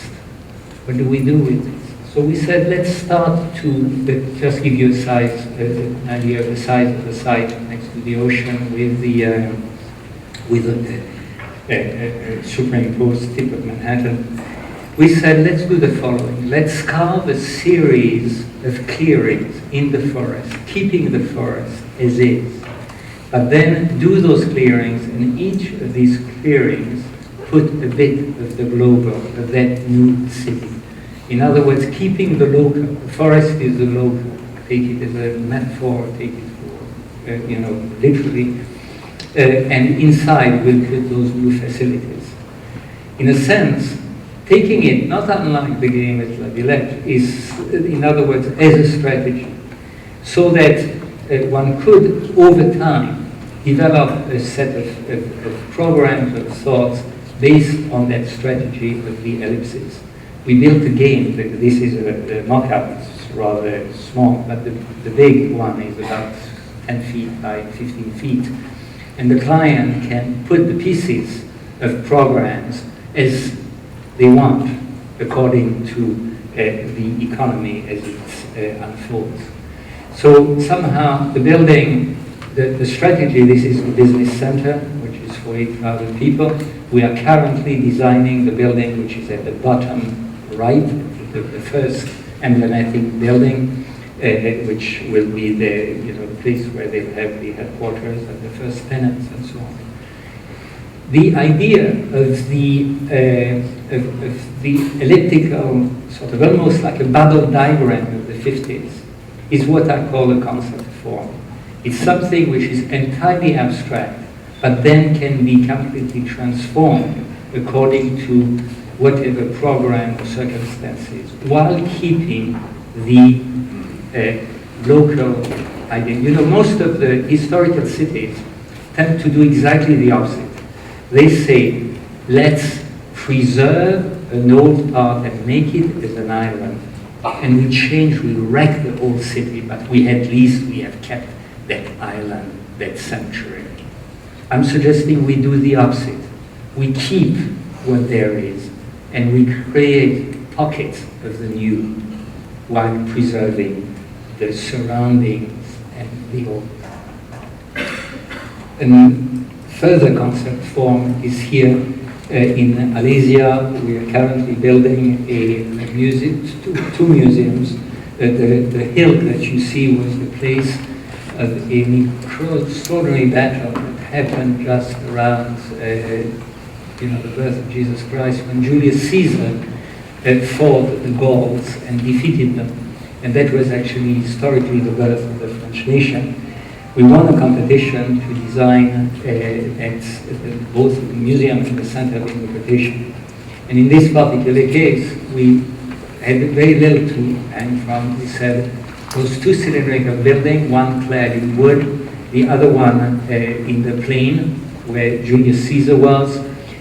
B: What do we do with this? So we said, let's start to just give you an idea of the size of the site next to the ocean with the superimposed tip of Manhattan. We said, let's do the following. Let's carve a series of clearings in the forest, keeping the forest as is. But then do those clearings, and each of these clearings put a bit of the global, of that new city. In other words, keeping the local. The forest is the local. Take it as a metaphor, take it for, literally. And inside we'll put those new facilities. In a sense, taking it, not unlike the game at La Villette, is, in other words, as a strategy, so that one could, over time, develop a set of programs, of thoughts, based on that strategy of the ellipses. We built a game, this is a mock-up, it's rather small, but the big one is about 10 feet by 15 feet. And the client can put the pieces of programs as they want, according to the economy as it unfolds. So somehow the building, the strategy, this is the business center, which is for 8,000 people. We are currently designing the building, which is at the bottom right, the first emblematic building, which will be the place where they have the headquarters and the first tenants and so on. The idea of the elliptical, sort of almost like a bubble diagram of the 50s, is what I call a concept form. It's something which is entirely abstract, but then can be completely transformed according to whatever program or circumstances, while keeping the local identity. Most of the historical cities tend to do exactly the opposite. They say, let's preserve an old part and make it as an island, and we wreck the whole city, but at least we have kept that island, that sanctuary. I'm suggesting we do the opposite. We keep what there is, and we create pockets of the new, while preserving the surroundings and the old. And further concept form is here in Alésia. We are currently building a museum, two museums. The hill that you see was the place of an extraordinary battle that happened just around the birth of Jesus Christ, when Julius Caesar fought the Gauls and defeated them. And that was actually historically the birth of the French nation. We won a competition to design at both the museum and the Center of Interpretation. And in this particular case, we had very little to hang from. We said those two cylindrical buildings, one clad in wood, the other one in the plain where Julius Caesar was,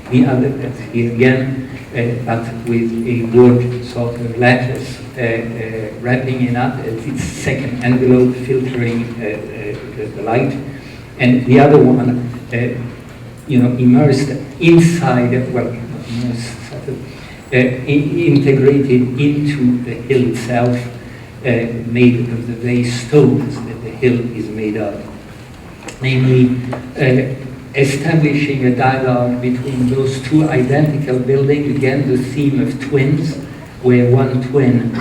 B: the other here again, but with a wood sort of lattice wrapping it up as its second envelope, filtering the light, and the other one, immersed inside, well, not immersed, sort of integrated into the hill itself, made of the very stones that the hill is made of. Namely, establishing a dialogue between those two identical buildings, again the theme of twins, where one twin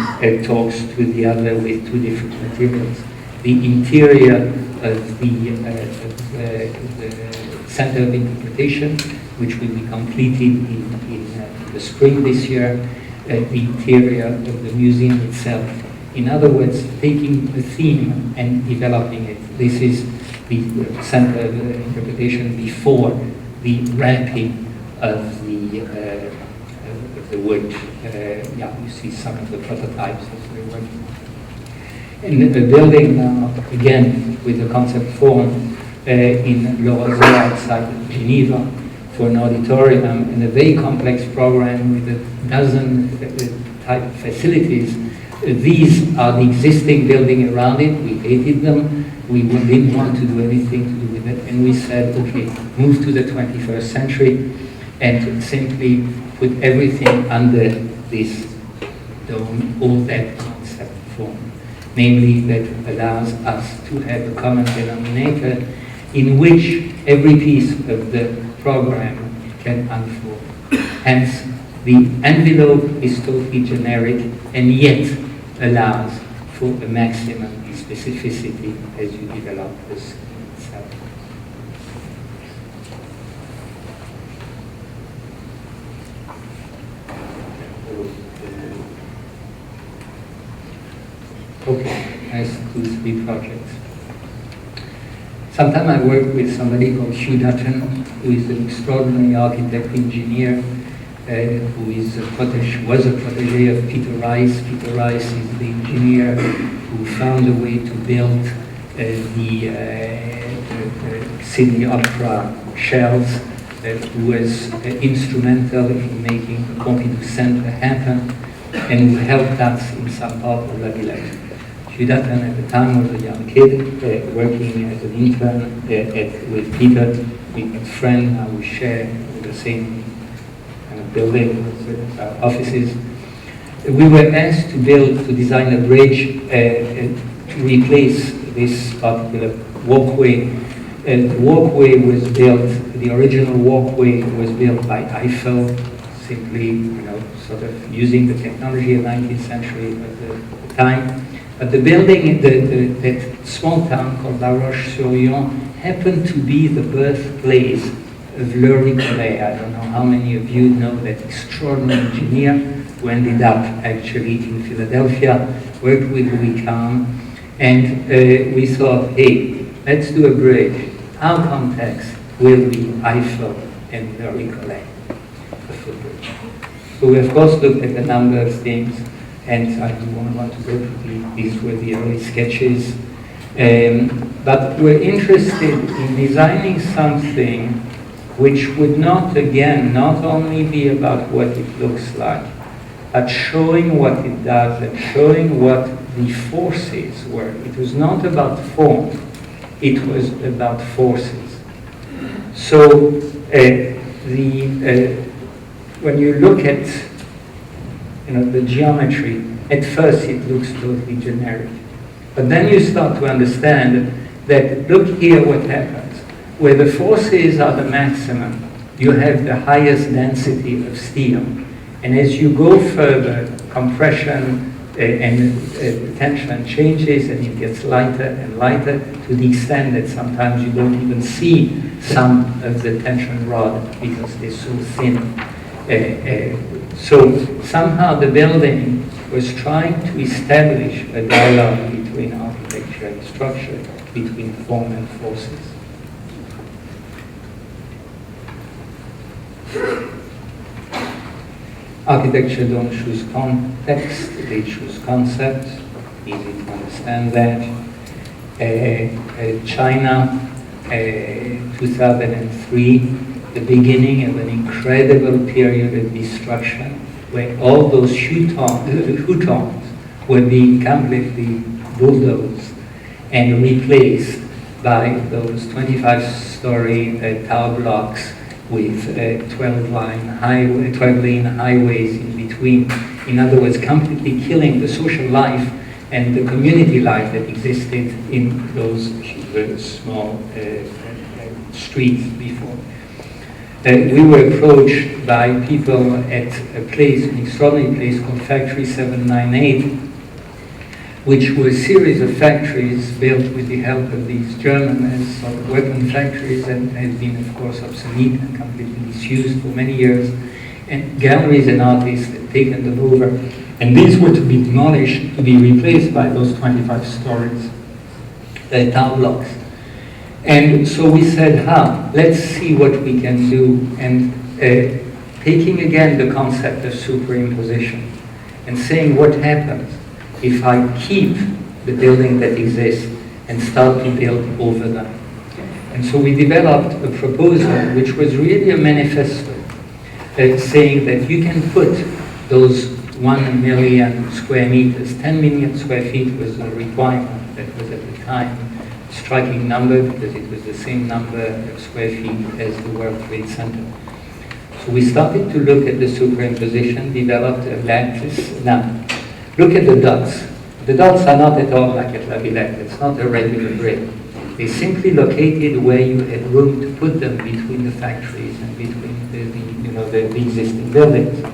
B: talks to the other with two different materials. The interior of the Center of Interpretation, which will be completed in the spring this year, the interior of the museum itself. In other words, taking the theme and developing it. This is the Center of Interpretation before the wrapping of the wood. You see some of the prototypes that we're working on. And the building now, again, with the concept form in Rouen outside of Geneva for an auditorium and a very complex program with a dozen type of facilities. These are the existing building around it. We hated them. We didn't want to do anything to do with it. And we said, okay, move to the 21st century and simply put everything under this dome, all that concept form. Namely, that allows us to have a common denominator in which every piece of the program can unfold. Hence, the envelope is totally generic and yet allows for a maximum specificity as you develop the scheme itself. Okay, as to 3 projects. Sometimes I work with somebody called Hugh Dutton, who is an extraordinary architect engineer, who was a protege of Peter Rice. Peter Rice is the engineer who found a way to build the Sydney Opera shells, who was instrumental in making the Pompidou Center happen, and who helped us in some part of La Villette. Judathan at the time was a young kid, working as an intern with Peter, Peter's friend. Now we share the same kind of building, offices. We were asked to design a bridge to replace this particular walkway. The walkway was built, the original walkway was built by Eiffel, simply, sort of using the technology of the 19th century at the time. But the building, that small town called La Roche-sur-Yon, happened to be the birthplace of Le Ricolet. I don't know how many of you know that extraordinary engineer who ended up actually in Philadelphia, worked with Louis Kahn, and we thought, hey, let's do a bridge. Our context will be Eiffel and Le Ricolet, the footbridge. So we of course looked at a number of things, and I don't want to go through these were the early sketches. But we're interested in designing something which would not only be about what it looks like, but showing what it does and showing what the forces were. It was not about form, it was about forces. So when you look at the geometry, at first it looks totally generic. But then you start to understand that, look here what happens. Where the forces are the maximum, you have the highest density of steel. And as you go further, compression and tension changes, and it gets lighter and lighter to the extent that sometimes you don't even see some of the tension rod because they're so thin. So somehow the building was trying to establish a dialogue between architecture and structure, between form and forces. Architecture don't choose context, they choose concept. Easy to understand that. China, 2003, the beginning of an incredible period of destruction, where all those hutons were being completely bulldozed and replaced by those 25-story tower blocks with 12-lane highways in between. In other words, completely killing the social life and the community life that existed in those small streets before. We were approached by people at an extraordinary place called Factory 798, which were a series of factories built with the help of these Germans, sort of weapon factories, and had been, of course, obsolete and completely disused for many years. And galleries and artists had taken them over. And these were to be demolished, to be replaced by those 25 stories, tower blocks. And so we said, let's see what we can do. And taking again the concept of superimposition and saying what happens if I keep the building that exists and start to build over them. And so we developed a proposal which was really a manifesto saying that you can put those 1 million square meters, 10 million square feet was the requirement that was at the time, striking number because it was the same number of square feet as the World Trade Center. So we started to look at the superimposition, developed a lattice. Now, look at the dots. The dots are not at all like at La Villette. It's not a regular grid. They simply located where you had room to put them between the factories and between the existing buildings.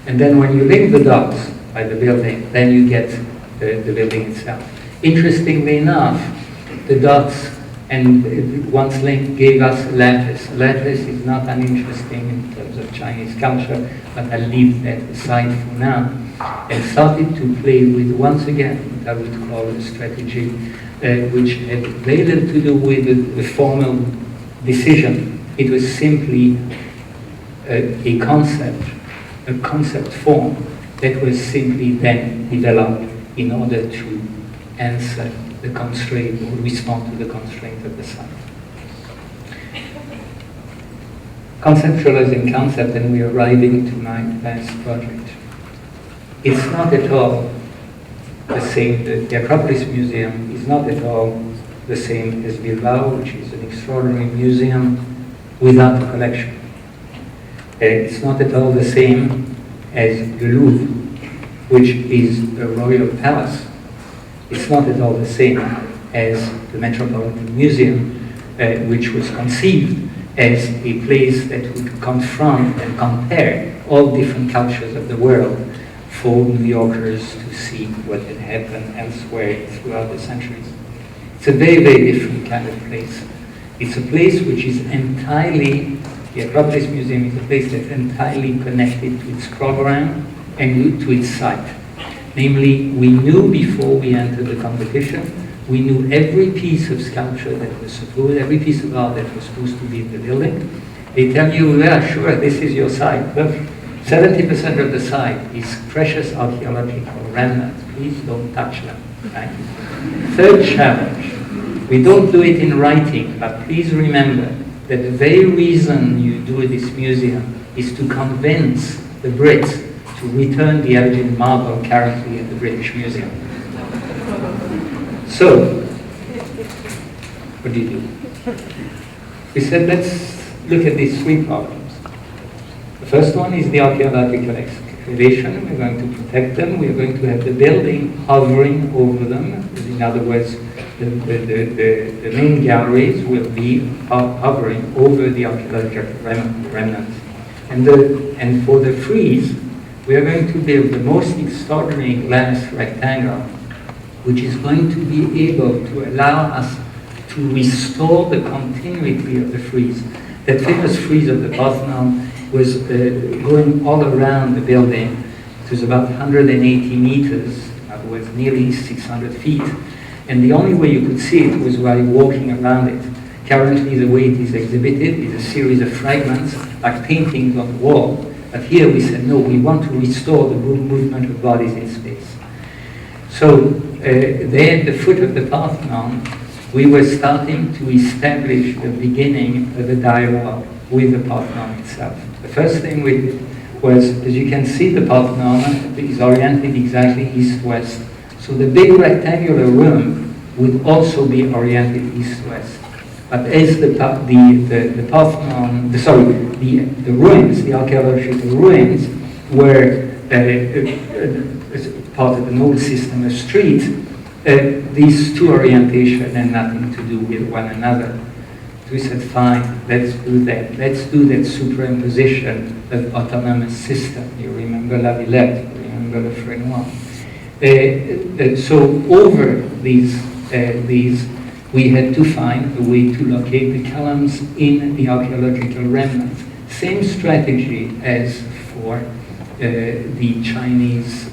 B: And then when you link the dots by the building, then you get the building itself. Interestingly enough, the dots and once linked gave us lattice. Lattice is not uninteresting in terms of Chinese culture, but I'll leave that aside for now. And started to play with, once again, what I would call a strategy, which had very little to do with a formal decision. It was simply a concept a concept form that was simply then developed in order to answer the constraint or respond to the constraint of the site. Conceptualizing concept, and we are arriving to my last project. It's not at all the same. The Acropolis Museum is not at all the same as Bilbao, which is an extraordinary museum without a collection. It's not at all the same as the Louvre, which is a royal palace. It's not at all the same as the Metropolitan Museum, which was conceived as a place that would confront and compare all different cultures of the world for New Yorkers to see what had happened elsewhere throughout the centuries. It's a very, very different kind of place. It's a place which is entirely, the Acropolis Museum is a place that's entirely connected to its program and to its site. Namely, we knew before we entered the competition, we knew every piece of sculpture that was supposed, every piece of art that was supposed to be in the building. They tell you, yeah, sure, this is your site. Look, 70% of the site is precious archaeological remnants. Please don't touch them. Right? Third challenge, we don't do it in writing, but please remember that the very reason you do this museum is to convince the Brits to return the Elgin marble currently at the British Museum. So, what do you do? We said, let's look at these three problems. The first one is the archaeological excavation. We're going to protect them. We're going to have the building hovering over them. In other words, the main galleries will be hovering over the archaeological remnants. And for the frieze, we are going to build the most extraordinary glass rectangle, which is going to be able to allow us to restore the continuity of the frieze. That famous frieze of the Parthenon was going all around the building. It was about 180 meters, in other words, nearly 600 feet. And the only way you could see it was while walking around it. Currently, the way it is exhibited is a series of fragments, like paintings on the wall. But here we said, no, we want to restore the movement of bodies in space. So there at the foot of the Parthenon, we were starting to establish the beginning of a dialogue with the Parthenon itself. The first thing we did was, as you can see, the Parthenon is oriented exactly east-west. So the big rectangular room would also be oriented east-west. But as the Parthenon, the ruins, the archaeological ruins, were part of an old system of streets, these two orientations had nothing to do with one another. So we said, fine, let's do that. Let's do that superimposition of autonomous system. You remember La Villette, you remember Le Frénois. So over these, we had to find a way to locate the columns in the archaeological remnants. Same strategy as for the Chinese,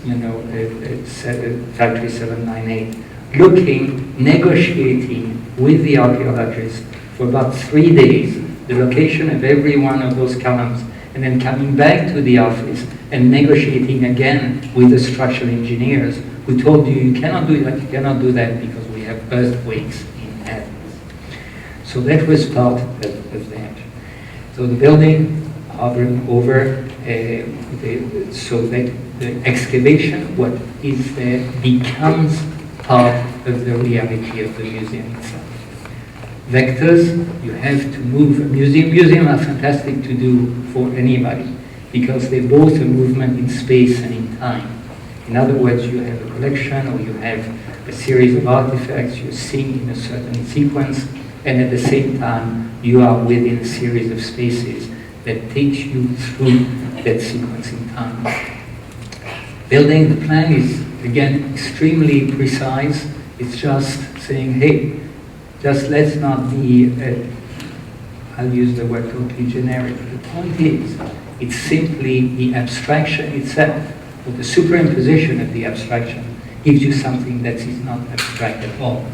B: Factory 798. Looking, negotiating with the archaeologists for about 3 days, the location of every one of those columns, and then coming back to the office and negotiating again with the structural engineers who told you cannot do that, you cannot do that because we have earthquakes in Athens. So that was part of that. So the building hovering over, so that the excavation, what is there, becomes part of the reality of the museum itself. Vectors, you have to move. Museums are fantastic to do for anybody because they're both a movement in space and in time. In other words, you have a collection or you have a series of artifacts you're seeing in a certain sequence, and at the same time, you are within a series of spaces that takes you through that sequence in time. Building the plan is, again, extremely precise. It's just saying, hey, just let's not be, I'll use the word totally generic. The point is, it's simply the abstraction itself, or the superimposition of the abstraction gives you something that is not abstract at all.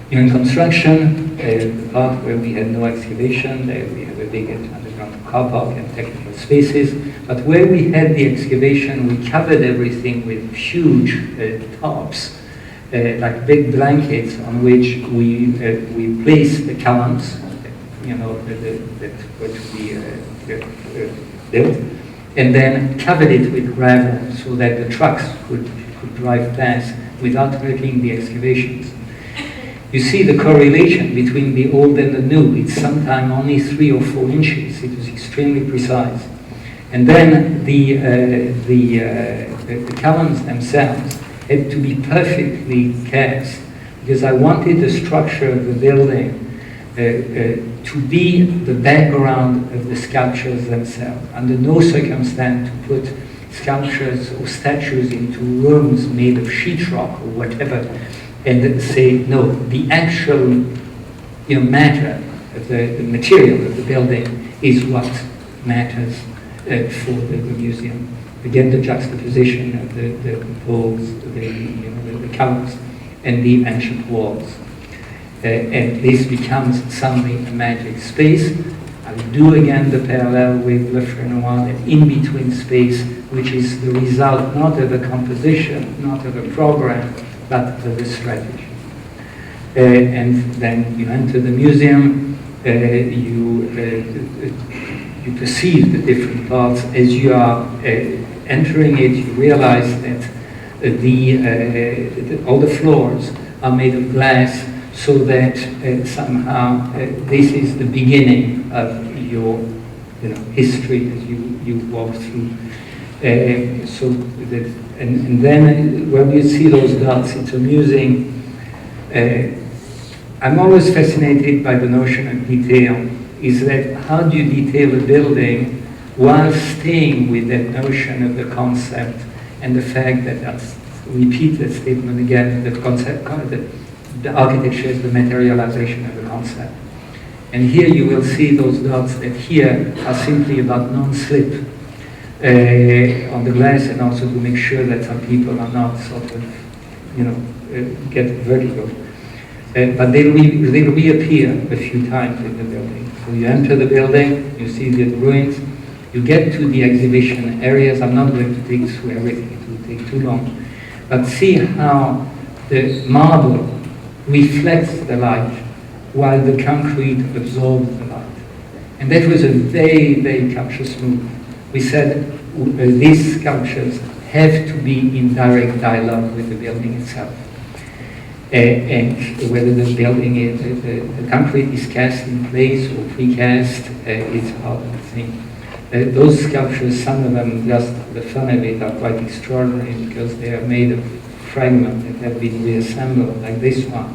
B: In construction, the part where we had no excavation, there we have a big underground car park and technical spaces. But where we had the excavation, we covered everything with huge tarps, like big blankets on which we placed the columns, that were to be built, and then covered it with gravel so that the trucks could drive past without hurting the excavations. You see the correlation between the old and the new. It's sometimes only 3 or 4 inches. It was extremely precise. And then the columns themselves had to be perfectly cast, because I wanted the structure of the building to be the background of the sculptures themselves. Under no circumstance to put sculptures or statues into rooms made of sheetrock or whatever, and say, no, the actual matter of the material of the building is what matters for the museum. Again, the juxtaposition of the walls, the colors, and the ancient walls. And this becomes suddenly a magic space. I will do again the parallel with Le Frenoir, an in-between space, which is the result not of a composition, not of a program, but of a strategy. And then you enter the museum, you perceive the different parts. As you are entering it, you realize that all the floors are made of glass, so that somehow this is the beginning of your history as you walk through. And then when you see those dots, it's amusing. I'm always fascinated by the notion of detail. Is that how do you detail a building while staying with that notion of the concept and the fact that, repeat that statement again, that the architecture is the materialization of the concept. And here you will see those dots that here are simply about non-slip on the glass, and also to make sure that some people are not sort of, get vertigo. But they'll reappear a few times in the building. So you enter the building, you see the ruins, you get to the exhibition areas. I'm not going to take you through everything, it will take too long. But see how the marble reflects the light while the concrete absorbs the light. And that was a very, very conscious move. We said these sculptures have to be in direct dialogue with the building itself. And whether the building is, the concrete is cast in place or precast, it's part of the thing. Those sculptures, some of them, just the fun of it, are quite extraordinary because they are made of fragments that have been reassembled, like this one.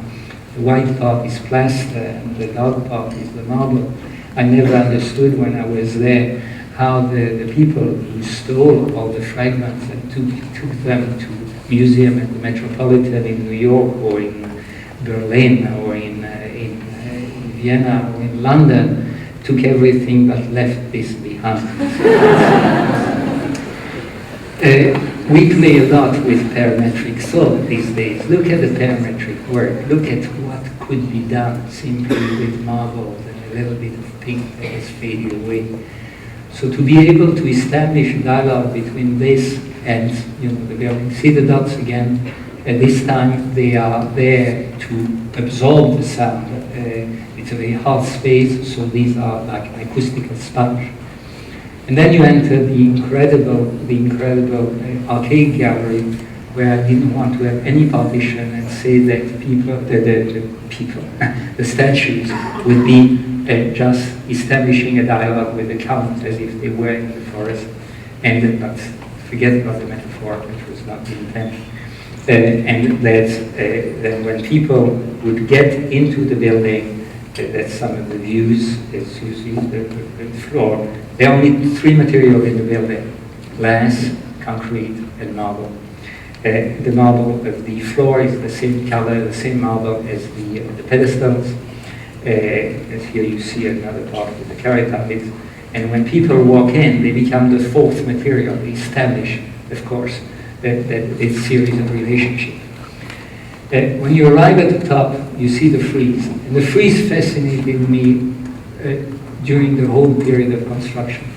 B: The white part is plaster and the dark part is the marble. I never understood when I was there how the people who stole all the fragments and took them to museum at the Metropolitan in New York or in Berlin or in Vienna or in London, took everything but left this behind. We play a lot with parametric thought these days. Look at the parametric work. Look at what could be done simply with marble and a little bit of pink that is fading away. So to be able to establish a dialogue between this and the building. See the dots again. This time they are there to absorb the sound. It's a very hard space, so these are like an acoustical sponge. And then you enter the incredible archaic gallery, where I didn't want to have any partition and say that the statues would be just establishing a dialogue with the count as if they were in the forest. But forget about the metaphor, which was not the intention. And that when people would get into the building, that's some of the views, as you see the floor. There are only 3 materials in the building: glass, concrete, and marble. The marble of the floor is the same color, the same marble as the pedestals. As here you see another part with the caryatides. And when people walk in, they become the 4th material. They establish, of course, that this series of relationships. When you arrive at the top, you see the frieze. And the frieze fascinated me during the whole period of construction,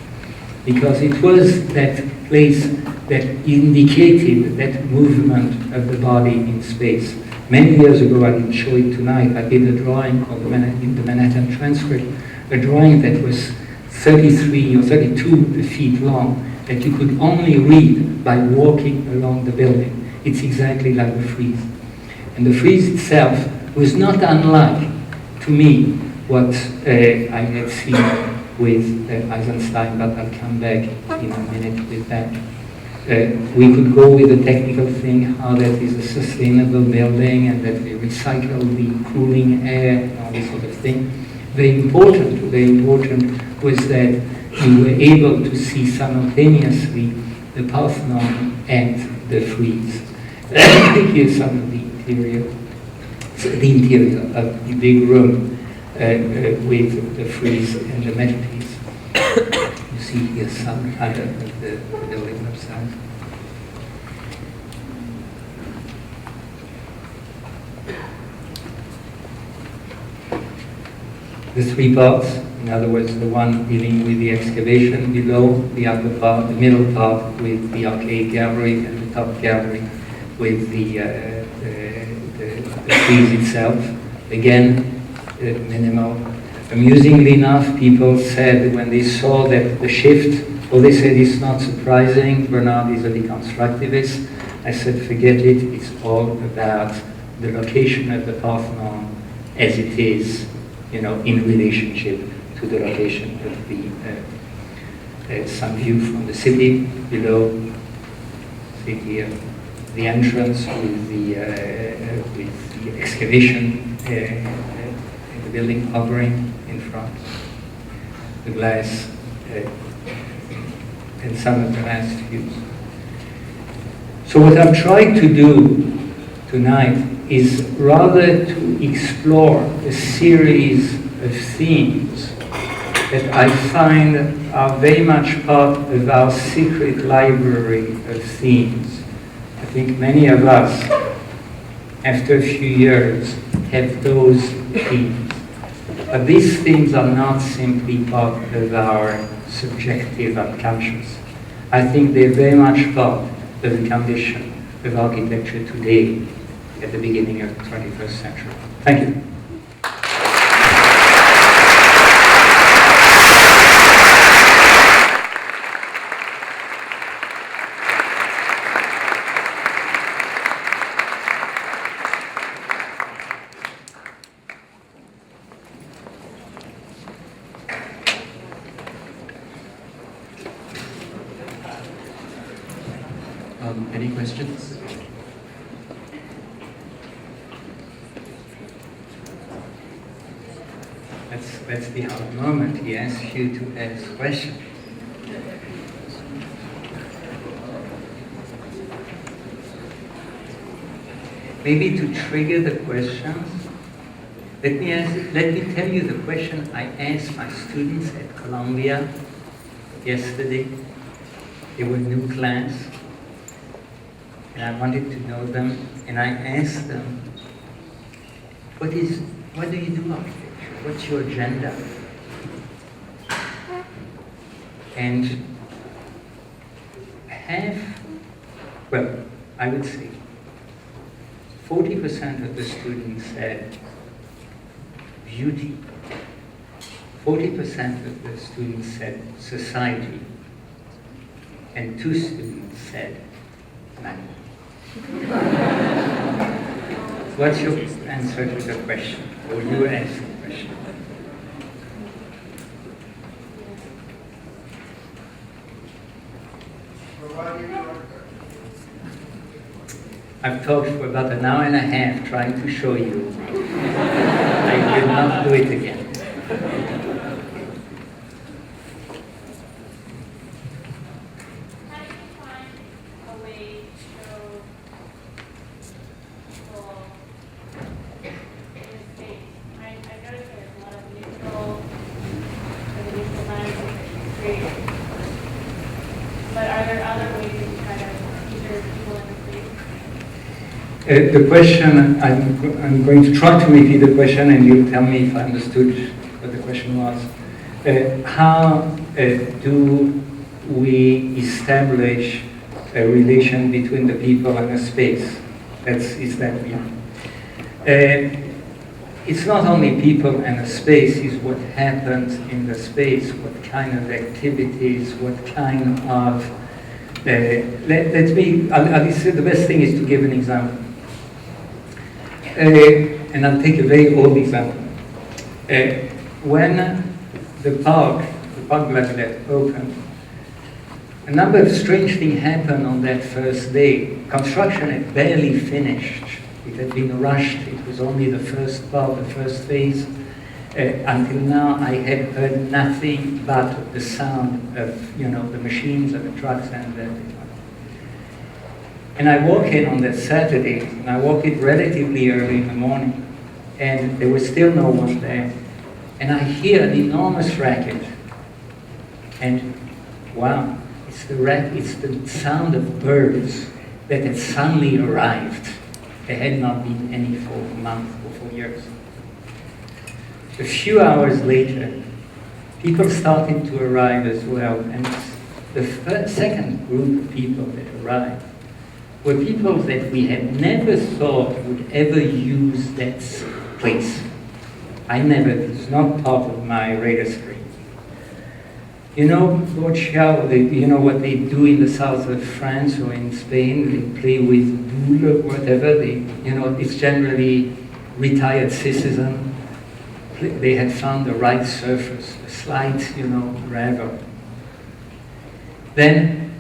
B: because it was that place that indicated that movement of the body in space. Many years ago, I didn't show it tonight, I did a drawing called in the Manhattan Transcript, a drawing that was 33 or 32 feet long, that you could only read by walking along the building. It's exactly like the frieze. And the frieze itself was not unlike, to me, what I had seen with Eisenstein, but I'll come back in a minute with that. We could go with the technical thing, how that is a sustainable building and that we recycle the cooling air and all this sort of thing. Very important was that we were able to see simultaneously the Parthenon and the frieze. Here's some of the interior. So the interior of the big room with the frieze and the metalpiece. You see here some kind of the building themselves. The three parts, in other words, the one dealing with the excavation below, the upper part, the middle part with the arcade gallery, and the top gallery with the frieze itself. Again, minimal. Amusingly enough, people said when they saw that the shift, well, they said it's not surprising, Bernard is a deconstructivist. I said, forget it, it's all about the location of the Parthenon as it is, you know, in relationship to the location of the some view from the city below. See here, the entrance with the excavation in the building hovering in front, the glass, and some of the last views. So what I've tried to do tonight is rather to explore a series of themes that I find are very much part of our secret library of themes. I think many of us, after a few years, have those themes. But these themes are not simply part of our subjective unconscious. I think they're very much part of the condition of architecture today, at the beginning of the 21st century. Thank you.
C: Any questions?
B: That's the hard moment. He asks you to ask questions. Maybe to trigger the questions, let me tell you the question I asked my students at Columbia yesterday. They were new class, and I wanted to know them, and I asked them, what do you do architecture? What's your agenda? And I would say 40% of the students said beauty, 40% of the students said society, and 2 students said money. What's your answer to the question? Or you ask the question? I've talked for about an hour and a half trying to show you. I will not do it again. The question, I'm going to try to repeat the question and you tell me if I understood what the question was. How do we establish a relation between the people and a space? Is that it's not only people and a space, it's what happens in the space, what kind of activities, what kind of... I'll say the best thing is to give an example. And I'll take a very old example. When the Parc de la Villette opened, a number of strange things happened on that first day. Construction had barely finished. It had been rushed. It was only the first part, the first phase. Until now, I had heard nothing but the sound of, the machines and the trucks and I walk in on that Saturday, and I walk in relatively early in the morning, and there was still no one there. And I hear an enormous racket. And wow, it's the sound of birds that had suddenly arrived. There had not been any for a month or for years. A few hours later, people started to arrive as well. And the second group of people that arrived were people that we had never thought would ever use that place. It's not part of my radar screen. Roche-sur-Yon, what they do in the south of France or in Spain, they play with boule or whatever. It's generally retired citizens. They had found the right surface, a slight, gravel. Then,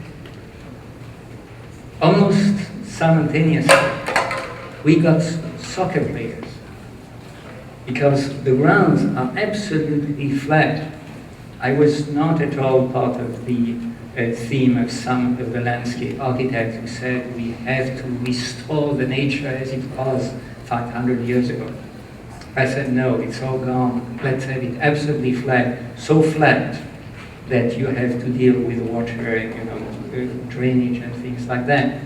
B: almost simultaneously, we got soccer players because the grounds are absolutely flat. I was not at all part of the theme of some of the landscape architects who said we have to restore the nature as it was 500 years ago. I said, no, it's all gone. Let's have it absolutely flat, so flat that you have to deal with water, drainage and things like that.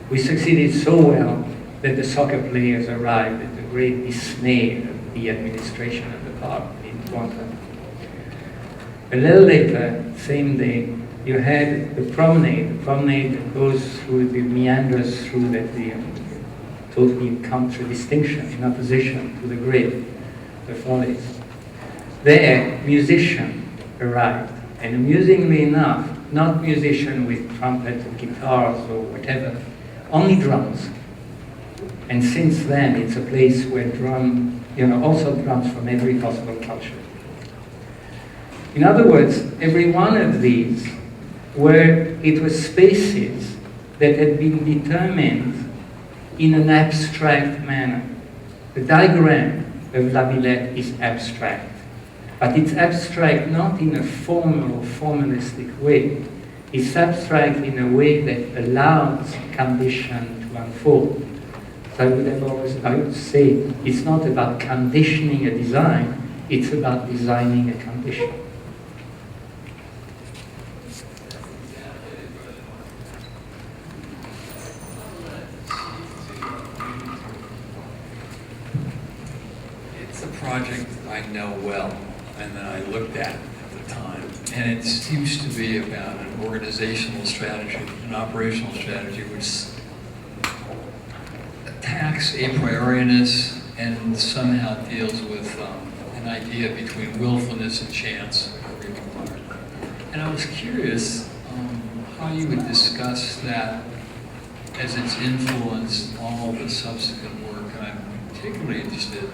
B: We succeeded so well that the soccer players arrived at the great dismay of the administration of the park in Groningen. A little later, same day, you had the promenade that goes through the meanders through that the totally contradistinction in opposition to the grid, the follies. There, musicians arrived, and amusingly enough, not musicians with trumpet or guitars or whatever, only drums. And since then, it's a place where also drums from every possible culture. In other words, every one of these it was spaces that had been determined in an abstract manner. The diagram of La Villette is abstract, but it's abstract not in a formal or formalistic way. It's abstract in a way that allows condition to unfold. So I would say it's not about conditioning a design, it's about designing a condition.
D: Project I know well and that I looked at the time, and it seems to be about an organizational strategy, an operational strategy which attacks a prioriness and somehow deals with an idea between willfulness and chance. And I was curious how you would discuss that as it's influenced all the subsequent work. And I'm particularly interested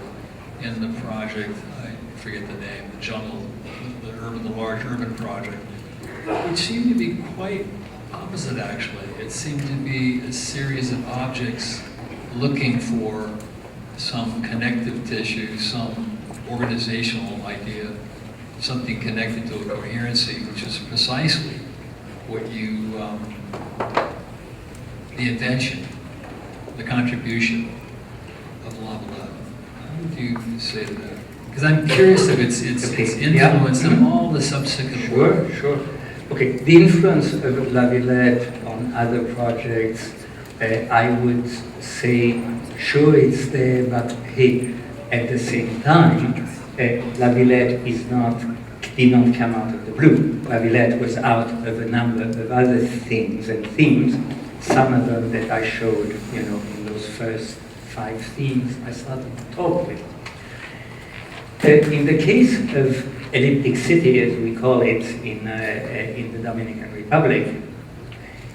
D: in the project, I forget the name, the large urban project, which seemed to be quite opposite actually. It seemed to be a series of objects looking for some connective tissue, some organizational idea, something connected to a coherency, which is precisely what the invention, the contribution of La Villette. What do you say to that? Because I'm curious if it's influence of all the subsequent work.
B: Sure. Okay, the influence of La Villette on other projects I would say, sure it's there, but hey, at the same time, La Villette did not come out of the blue. La Villette was out of a number of other things and themes, some of them that I showed, in those first 5 themes I started to talk with. In the case of Elliptic City, as we call it in the Dominican Republic,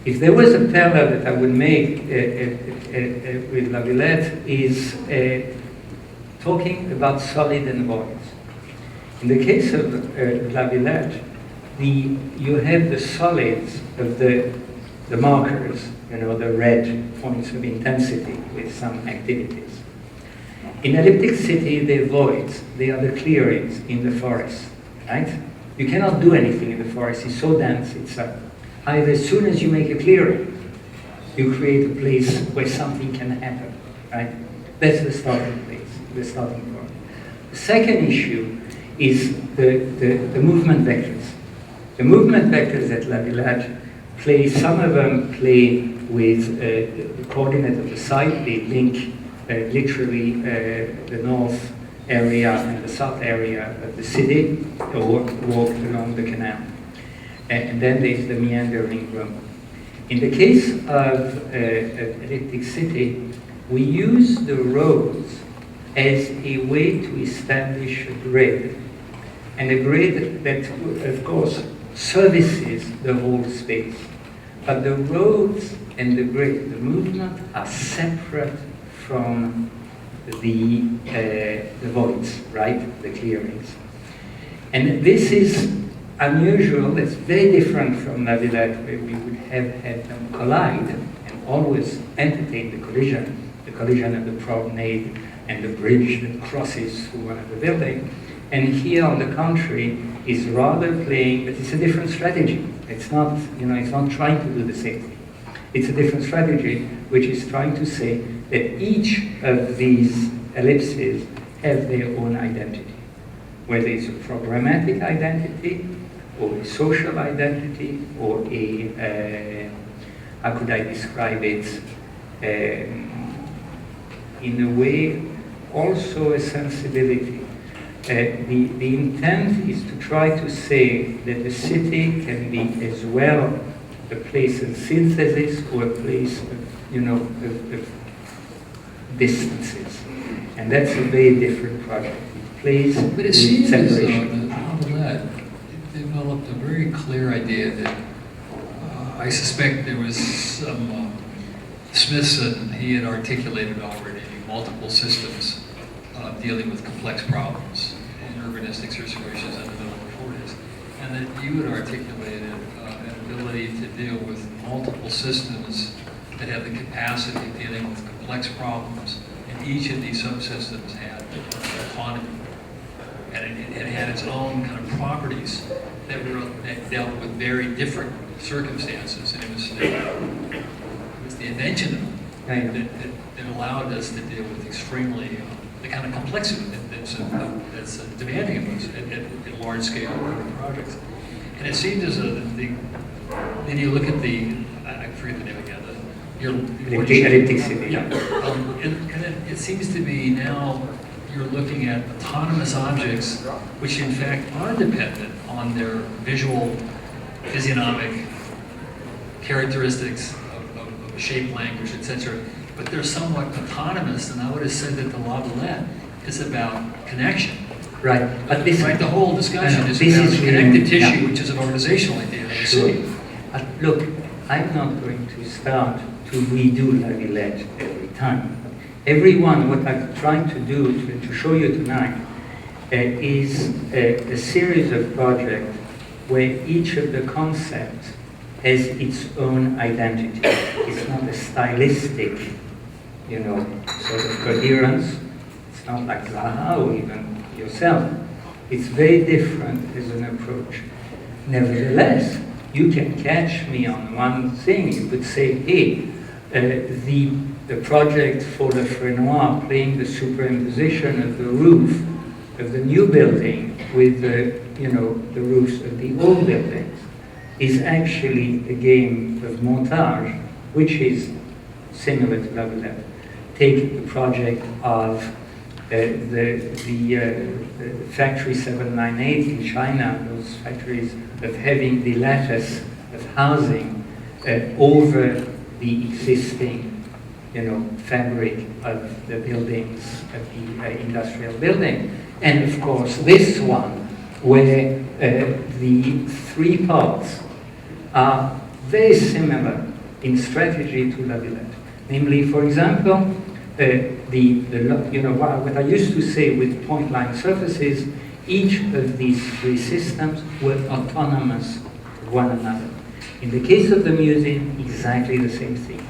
B: if there was a parallel that I would make with La Villette is talking about solid and voids. In the case of La Villette, you have the solids of the markers, the red points of intensity with some activities. In Elliptic City, they're voids. They are the clearings in the forest, right? You cannot do anything in the forest. It's so dense, either as soon as you make a clearing, you create a place where something can happen, right? That's the starting place, the starting point. The second issue is the movement vectors. The movement vectors at La Villette some of them play with the coordinate of the site. They link literally the north area and the south area of the city, or walk along the canal. And then there's the meandering room. In the case of Elliptic City, we use the roads as a way to establish a grid, and a grid that, of course, services the whole space. But the roads and the grid, the movement, are separate from the voids, right? The clearings. And this is unusual. It's very different from La Villette, where we would have had them collide and always entertain the collision of the promenade and the bridge that crosses through one of the buildings. And here, on the contrary, is rather playing, but it's a different strategy. It's not, it's not trying to do the same thing. It's a different strategy, which is trying to say that each of these ellipses have their own identity, whether it's a programmatic identity, or a social identity, or how could I describe it, in a way, also a sensibility. The intent is to try to say that the city can be as well a place of synthesis or a place of distances. And that's a very different project. It plays
D: but it seems as though La Villette developed a very clear idea that I suspect there was some Smithson, he had articulated already multiple systems dealing with complex problems in urbanistic situations in the middle of the 40s, and that you had articulated an ability to deal with multiple systems that have the capacity of dealing with complex problems, and each of these subsystems had autonomy, and it had its own kind of properties that dealt with very different circumstances, and it was the invention of them that allowed us to deal with extremely the kind of complexity that's demanding of us at large-scale urban projects. And it seems as though then you look at I forget the name again,
B: Elliptic City.
D: Yeah. And it seems to be now you're looking at autonomous objects which in fact are dependent on their visual, physiognomic characteristics of shape, language, etc. But they're somewhat autonomous, and I would have said that the La Villette is about connection.
B: Right, but this
D: the whole discussion is
B: this
D: about
B: is
D: connected tissue,
B: yeah.
D: which is an organizational idea.
B: Sure. Look, I'm not going to start to redo La Villette every time. What I'm trying to do to show you tonight is a series of projects where each of the concepts has its own identity. It's not a stylistic, sort of coherence. It's not like Zaha or even yourself. It's very different as an approach. Nevertheless, you can catch me on one thing. You could say, hey, the project for Le Frenoir playing the superimposition of the roof of the new building with the roofs of the old buildings is actually a game of montage, which is similar to La Villette. Take the project of the Factory 798 in China, those factories of having the lattice of housing over the existing fabric of the buildings, of the industrial building. And of course, this one, where the three parts are very similar in strategy to La Villette. Namely, for example, what I used to say with point line surfaces, each of these three systems were autonomous of one another. In the case of the museum, exactly the same thing.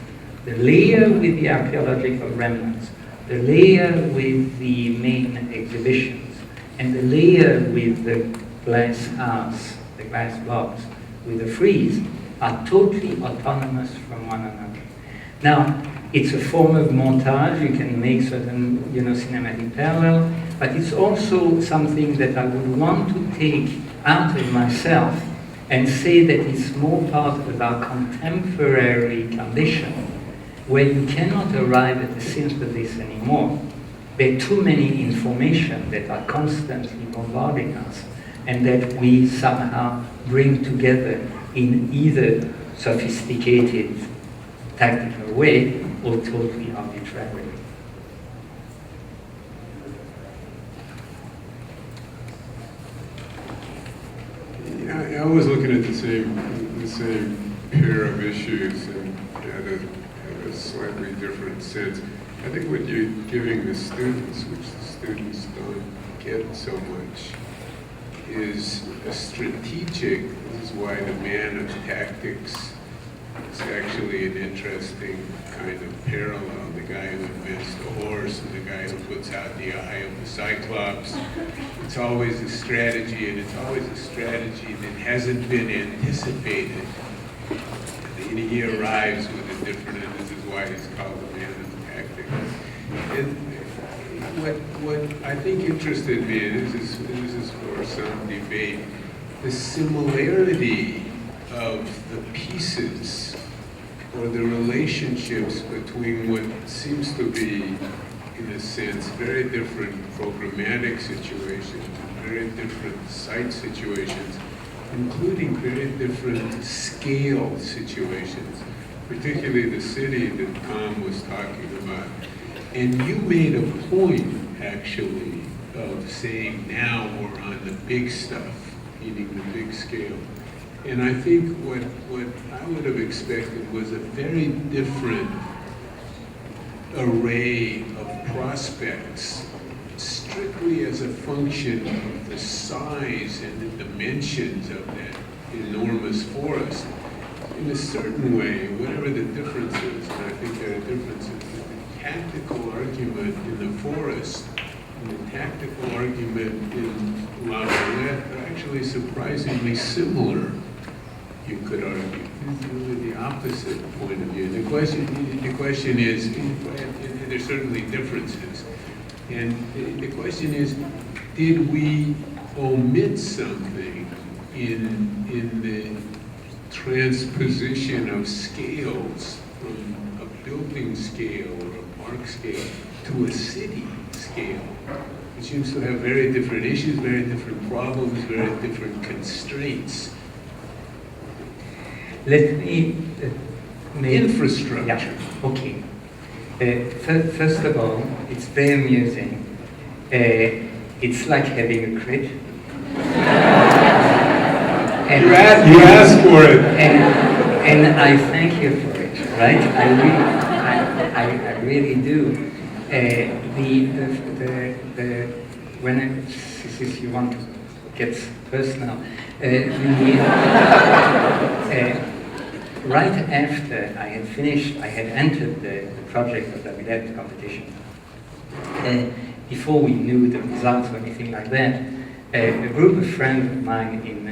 B: The layer with the archaeological remnants, the layer with the main exhibitions, and the layer with the glass house, the glass box, with the frieze, are totally autonomous from one another. Now, it's a form of montage. You can make certain, cinematic parallel, but it's also something that I would want to take out of myself and say that it's more part of our contemporary condition, where you cannot arrive at the synthesis anymore. There are too many information that are constantly bombarding us, and that we somehow bring together in either sophisticated, tactical way or totally arbitrary.
A: I was looking at the same pair of issues and had a slightly different sense. I think what you're giving the students, which the students don't get so much, is a strategic. This is why the man of tactics is actually an interesting kind of parallel. The guy who invents the horse and the guy who puts out the eye of the Cyclops. It's always a strategy, and it's always a strategy that hasn't been anticipated. And he arrives with a different, and this is why he's called the man of tactics. And what I think interested me, and this is for some debate, the similarity of the pieces or the relationships between what seems to be, in a sense, very different programmatic situations, very different site situations, including very different scale situations, particularly the city that Tom was talking about. And you made a point, actually, of saying now we're on the big stuff, meaning the big scale. And I think what I would have expected was a very different array of prospects, strictly as a function of the size and the dimensions of that enormous forest. In a certain way, whatever the difference is, and I think there are differences, the tactical argument in the forest and the tactical argument in La Villette are actually surprisingly similar, you could argue. It's really the opposite point of view. The question is, and there's certainly differences, and the question is, did we omit something in the transposition of scales from a building scale or a park scale to a city scale, which seems to have very different issues, very different problems, very different constraints?
B: Let me make
A: Infrastructure.
B: Yeah. Okay. First of all, it's very amusing. It's like having a crit. And
A: you asked for it.
B: And I thank you for it, right? I really do. When if you want to get personal, right after I had finished, I had entered the project of the Villette competition. Before we knew the results or anything like that, a group of friends of mine in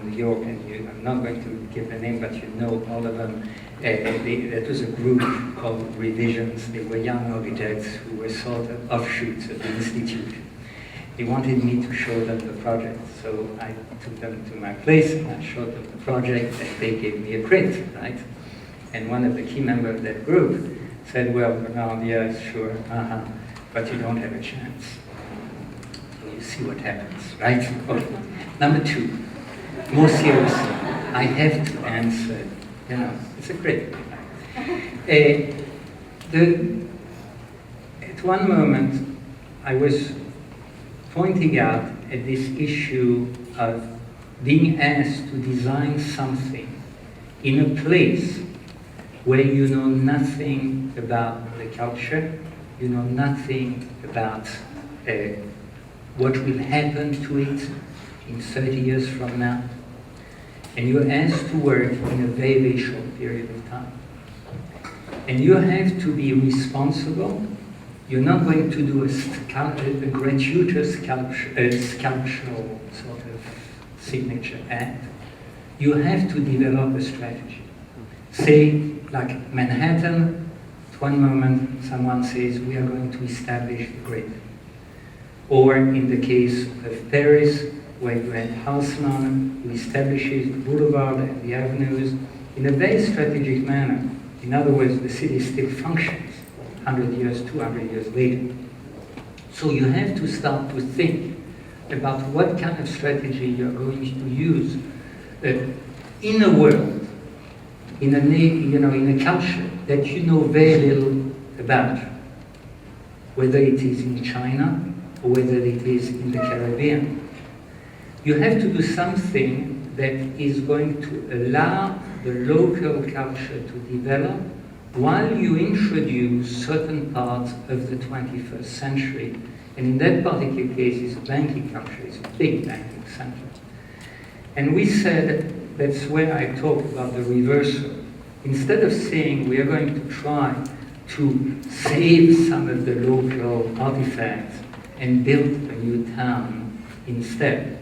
B: New York, and I'm not going to give the name, but you know all of them. That was a group called Revisions. They were young architects who were sort of offshoots of the institute. They wanted me to show them the project, so I took them to my place and I showed them the project, and they gave me a print, right? And one of the key members of that group said, well, Bernard, yes, sure, but you don't have a chance. And you see what happens, right? Okay. Number two, more seriously, I have to answer, it's a great at one moment, I was pointing out at this issue of being asked to design something in a place where you know nothing about the culture, you know nothing about what will happen to it in 30 years from now, and you're asked to work in a very, very short period of time. And you have to be responsible. You're not going to do a gratuitous sculptural sort of signature act. You have to develop a strategy. Say, like Manhattan, at one moment someone says, we are going to establish the grid. Or in the case of Paris, where you had Haussmann, who establishes the boulevard and the avenues in a very strategic manner. In other words, the city still functions 100 years, 200 years later. So you have to start to think about what kind of strategy you're going to use in a world, in a culture that you know very little about, whether it is in China or whether it is in the Caribbean. You have to do something that is going to allow the local culture to develop while you introduce certain parts of the 21st century. And in that particular case, it's a banking country, it's a big banking center. And we said, that's where I talk about the reversal. Instead of saying we are going to try to save some of the local artifacts and build a new town instead,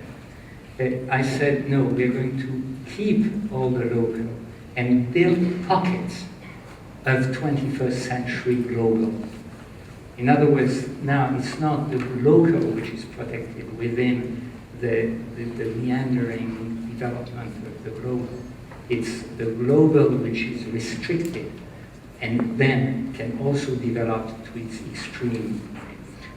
B: I said, no, we're going to keep all the local and build pockets of 21st century global. In other words, now it's not the local which is protected within the meandering development of the global. It's the global which is restricted and then can also develop to its extreme.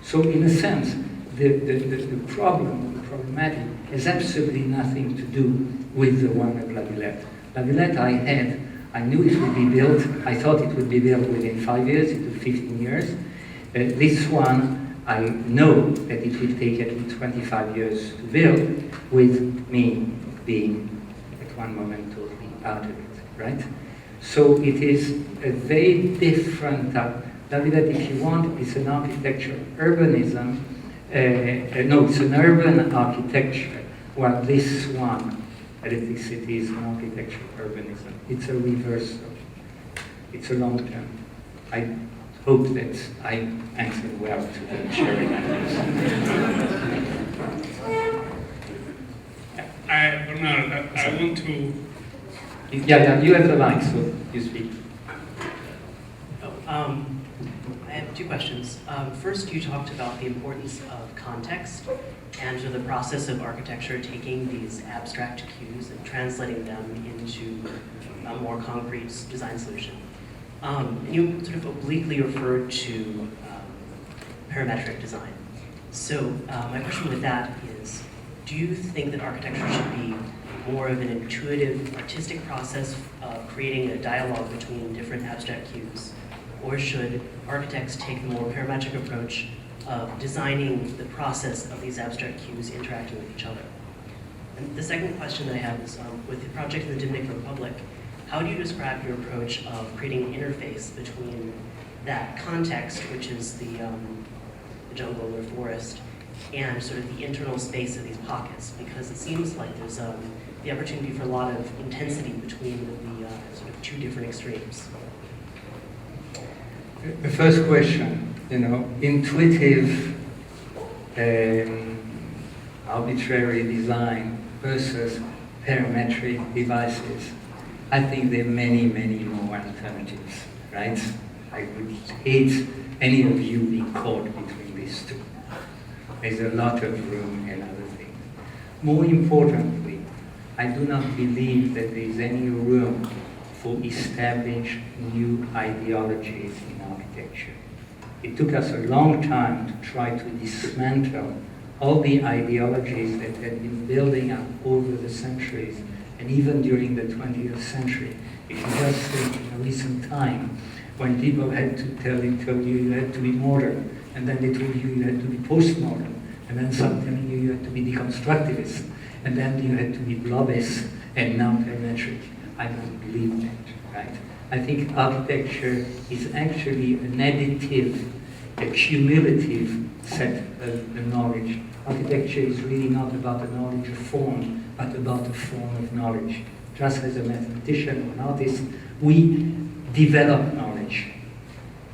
B: So in a sense, the problematic has absolutely nothing to do with the one of La Villette. La Villette I knew it would be built, I thought it would be built within 5 years, it took 15 years. This one, I know that it will take at least 25 years to build, with me being at one moment totally out of it, right? So it is a very different type. La Villette, if you want, is an architectural urbanism. No, it's an urban architecture, while this one, Elliptic City, is an architectural urbanism. It's a reversal. It's a long term. I hope that I answered well to the sharing.
E: Bernard, I want to...
B: Yeah, you have the mic, so you speak.
C: I have two questions. First, you talked about the importance of context and the process of architecture taking these abstract cues and translating them into a more concrete design solution. And you sort of obliquely referred to parametric design. So my question with that is, do you think that architecture should be more of an intuitive, artistic process of creating a dialogue between different abstract cues? Or should architects take the more parametric approach of designing the process of these abstract cues interacting with each other? And the second question that I have is, with the project in the Dominican Republic, how do you describe your approach of creating an interface between that context, which is the jungle or forest, and sort of the internal space of these pockets? Because it seems like there's the opportunity for a lot of intensity between the sort of two different extremes.
B: The first question, intuitive, arbitrary design versus parametric devices. I think there are many, many more alternatives, right? I would hate any of you being caught between these two. There's a lot of room in other things. More importantly, I do not believe that there is any room for establish new ideologies in architecture. It took us a long time to try to dismantle all the ideologies that had been building up over the centuries, and even during the 20th century. If you just think in a recent time, when people had to tell you you had to be modern, and then they told you you had to be postmodern, and then some telling you had to be deconstructivist, and then you had to be blobbist, and now parametric. I don't believe that, right? I think architecture is actually an additive, a cumulative set of knowledge. Architecture is really not about the knowledge of form, but about the form of knowledge. Just as a mathematician or an artist, we develop knowledge.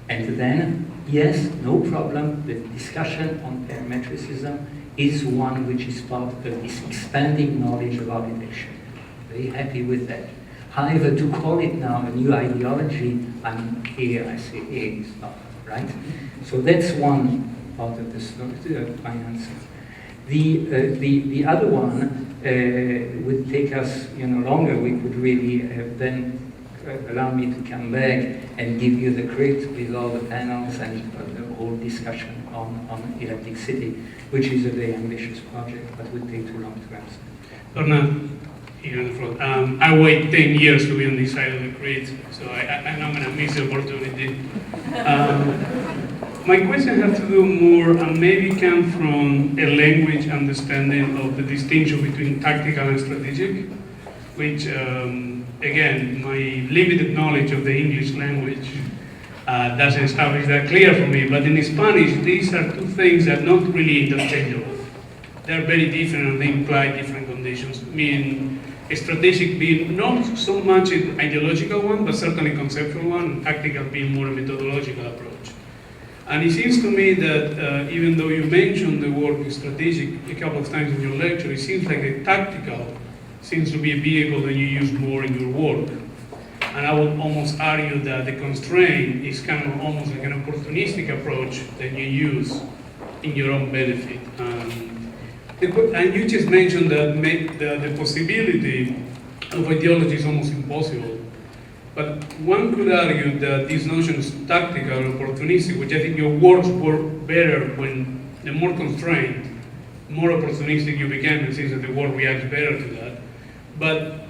B: And then, yes, no problem, the discussion on parametricism is one which is part of this expanding knowledge of architecture. Very happy with that. However, to call it now a new ideology, I say, it's not, right? So that's one part of the finance. The other one would take us longer. We could really then allow me to come back and give you the grid with all the panels and the whole discussion on Elliptic City, which is a very ambitious project, but would take too long to answer.
E: Bernard, here in the front. I wait 10 years to be on this side of the grid, so I'm not going to miss the opportunity. My question has to do more, and maybe come from a language understanding of the distinction between tactical and strategic, which, again, my limited knowledge of the English language doesn't establish that clear for me, but in Spanish, these are two things that are not really interchangeable. They're very different and they imply different conditions. I mean, strategic being not so much an ideological one, but certainly conceptual one, and tactical being more a methodological approach. And it seems to me that even though you mentioned the word strategic a couple of times in your lecture, it seems like the tactical seems to be a vehicle that you use more in your work. And I would almost argue that the constraint is kind of almost like an opportunistic approach that you use in your own benefit. And you just mentioned that the possibility of ideology is almost impossible. But one could argue that this notion is tactical or opportunistic, which I think your works work better when the more constrained, more opportunistic you become, it seems that the work reacts better to that. But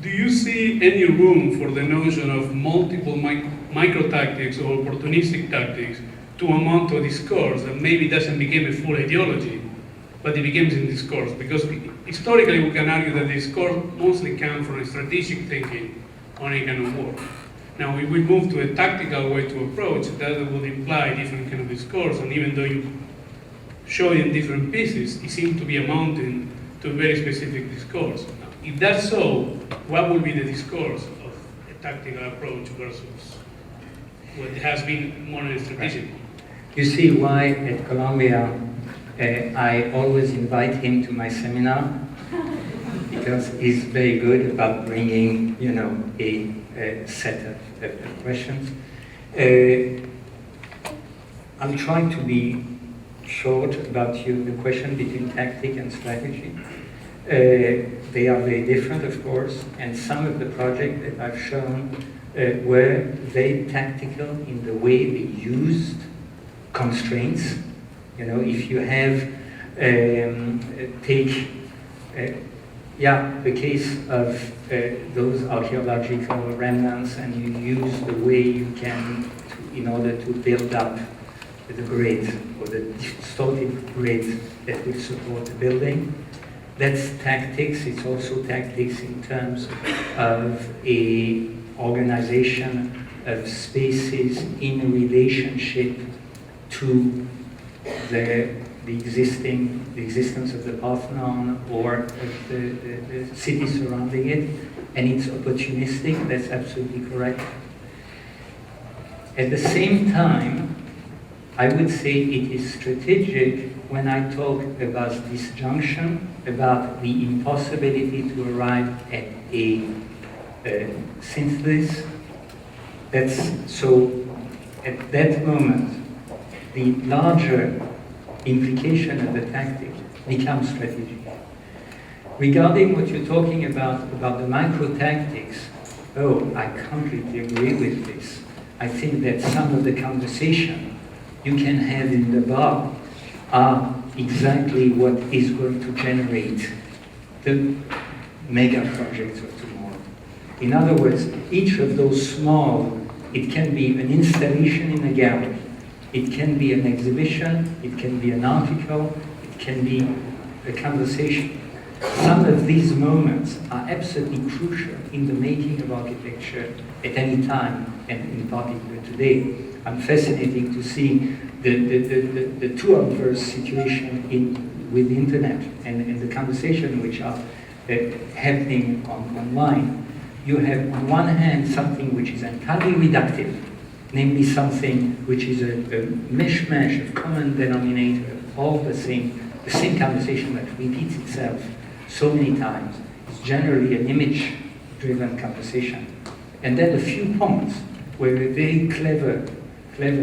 E: do you see any room for the notion of multiple micro-tactics or opportunistic tactics to amount to a discourse that maybe doesn't become a full ideology, but it becomes in discourse? Because historically we can argue that the discourse mostly comes from a strategic thinking on any kind of work. Now, if we move to a tactical way to approach, that would imply different kind of discourse, and even though you show it in different pieces, it seems to be amounting to a very specific discourse. Now, if that's so, what would be the discourse of a tactical approach versus what has been more than a strategic one?
B: You see why at Columbia I always invite him to my seminar, because he's very good about bringing, a set of questions. I'm trying to be short about the question between tactic and strategy. They are very different, of course, and some of the projects that I've shown were very tactical in the way they used constraints. If you have, the case of those archaeological remnants, and you use the way you can in order to build up the grid or the distorted grid that will support the building. That's tactics. It's also tactics in terms of a organization of spaces in relationship to the existence of the Parthenon or of the city surrounding it, and it's opportunistic. That's absolutely correct. At the same time, I would say it is strategic when I talk about disjunction, about the impossibility to arrive at a synthesis. So at that moment, the larger implication of the tactic becomes strategic. Regarding what you're talking about the micro-tactics, oh, I completely agree with this. I think that some of the conversation you can have in the bar are exactly what is going to generate the mega projects of tomorrow. In other words, each of those small, it can be an installation in a gallery, it can be an exhibition, it can be an article, it can be a conversation. Some of these moments are absolutely crucial in the making of architecture at any time, and in particular today. I'm fascinated to see the two adverse situation with the internet and the conversation which are happening online. You have on one hand something which is entirely reductive, namely something which is a mishmash of common denominator, all the same conversation that repeats itself so many times. It's generally an image-driven conversation. And then a few points where a very clever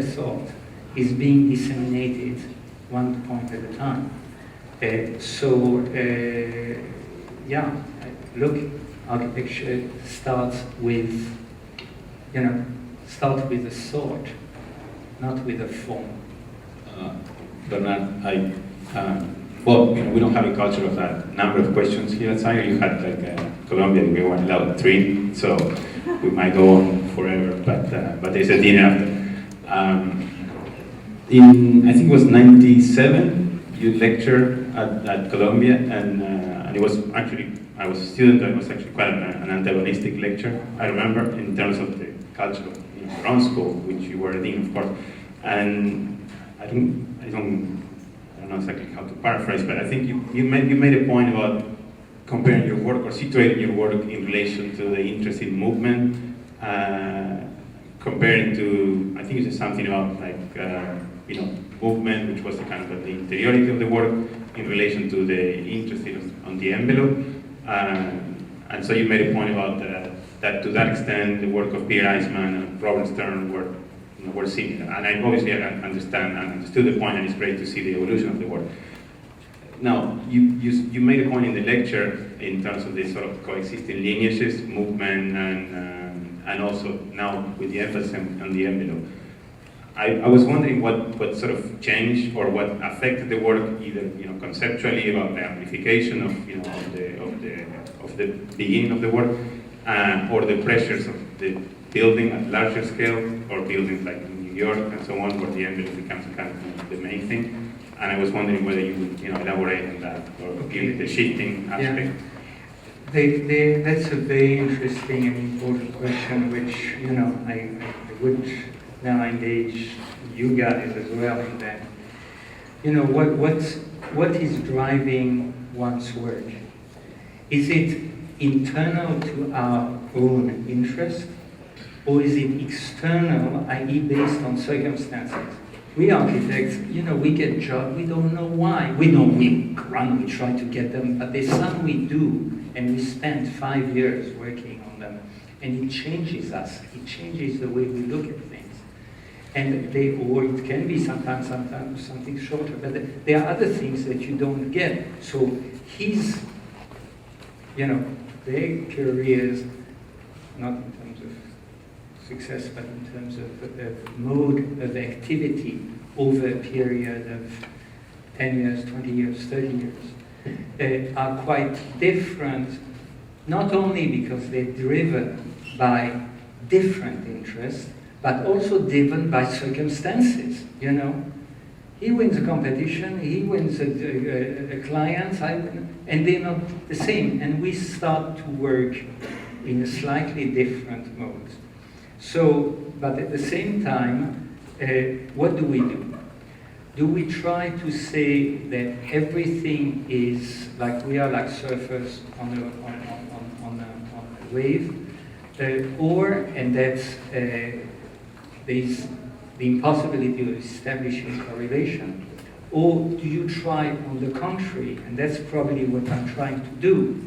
B: thought is being disseminated one point at a time. Look, architecture starts with a thought, not with a form.
F: Bernard, we don't have a culture of that number of questions here at SCI-Arc. You had Colombia, we were allowed 3, so we might go on forever, but there's a dinner after. In, I think it was 97, you lectured at Colombia, and it was actually, I was a student, and it was actually quite an antagonistic lecture, I remember, in terms of the culture of ground school, which you were a dean, of course. And I don't know exactly how to paraphrase, but I think you made a point about comparing your work or situating your work in relation to the interest in movement, comparing to, I think you said something about movement, which was the kind of the interiority of the work in relation to the interest on the envelope. And so you made a point about that to that extent the work of Pierre Eisman and Robert Stern were similar. And I obviously understand and understood the point, and it's great to see the evolution of the work. Now, you made a point in the lecture in terms of this sort of coexisting lineages, movement, and also now with the emphasis on the envelope. I was wondering what sort of changed or what affected the work, either conceptually about the amplification of the beginning of the work, or the pressures of the building at larger scale, or buildings like in New York and so on, where the envelope becomes kind of the main thing. And I was wondering whether you would elaborate on that, or give the shifting aspect.
B: Yeah. That's a very interesting and important question, which I would now engage you guys as well in that. What is driving one's work? Is it internal to our own interest, or is it external, i.e. based on circumstances? We architects, we get jobs, we don't know why. We know we try to get them, but there's some we do, and we spend 5 years working on them, and it changes us. It changes the way we look at things. And or it can be sometimes something shorter, but there are other things that you don't get. So his, their careers, not in terms of success, but in terms of mode of activity over a period of 10 years, 20 years, 30 years, are quite different, not only because they're driven by different interests, but also driven by circumstances, He wins a competition, he wins a client, and they're not the same. And we start to work in a slightly different mode. So, but at the same time, what do? Do we try to say that everything is like we are like surfers on a wave, and that there's the impossibility of establishing correlation, or do you try, on the contrary, and that's probably what I'm trying to do,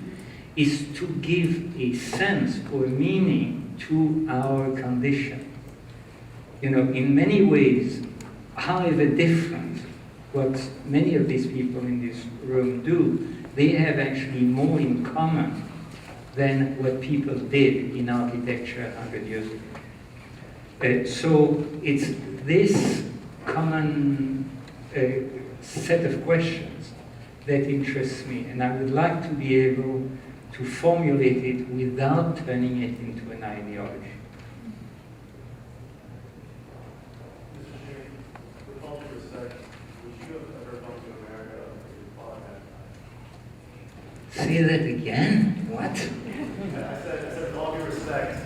B: is to give a sense or a meaning to our condition. In many ways, however different what many of these people in this room do, they have actually more in common than what people did in architecture 100 years ago. So it's this common set of questions that interests me, and I would like to be able to formulate it without turning it into an ideology. Say that again? What?
G: I said, with all due respect,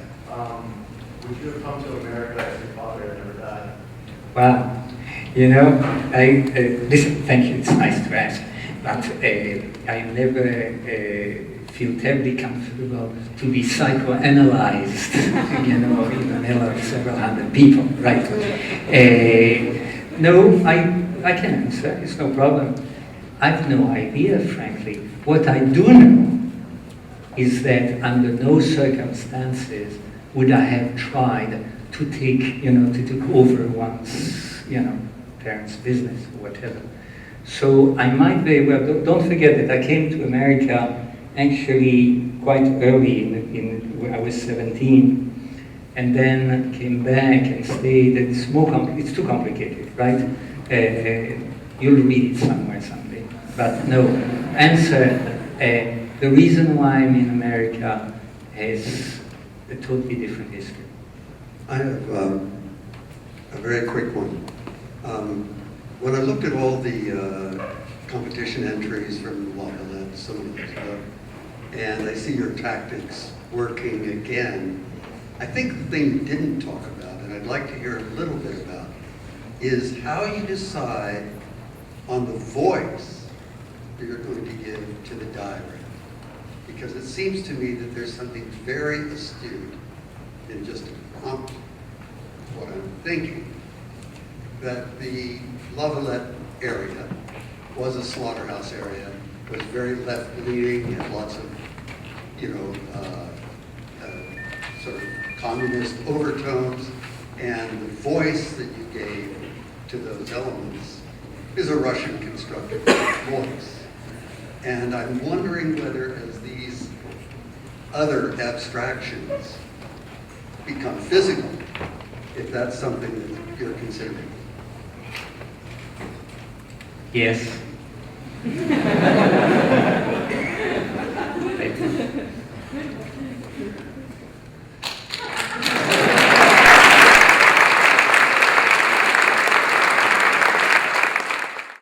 G: would you have come to America if your father had never died?
B: Wow. You know, listen, thank you, it's nice to ask, but I never feel terribly comfortable to be psychoanalyzed, you know, in the middle of several hundred people, right? No, I can answer, it's no problem. I've no idea, frankly. What I do know is that under no circumstances would I have tried to take, to take over one's, parents' business or whatever. So I might very well, don't forget that I came to America actually quite early, when I was 17, and then came back and stayed. It's too complicated, right? You'll read it somewhere someday. But no, answer, the reason why I'm in America has a totally different history.
H: I have a very quick one. When I looked at all the competition entries from La Villette, some of those, and I see your tactics working again, I think the thing you didn't talk about, and I'd like to hear a little bit about, is how you decide on the voice that you're going to give to the diagram. Because it seems to me that there's something very astute in just a prompt what I'm thinking, that the La Villette area was a slaughterhouse area, was very left-leaning, had lots of, sort of communist overtones, and the voice that you gave to those elements is a Russian constructed voice. And I'm wondering whether as these other abstractions become physical, if that's something that you're considering.
B: Yes.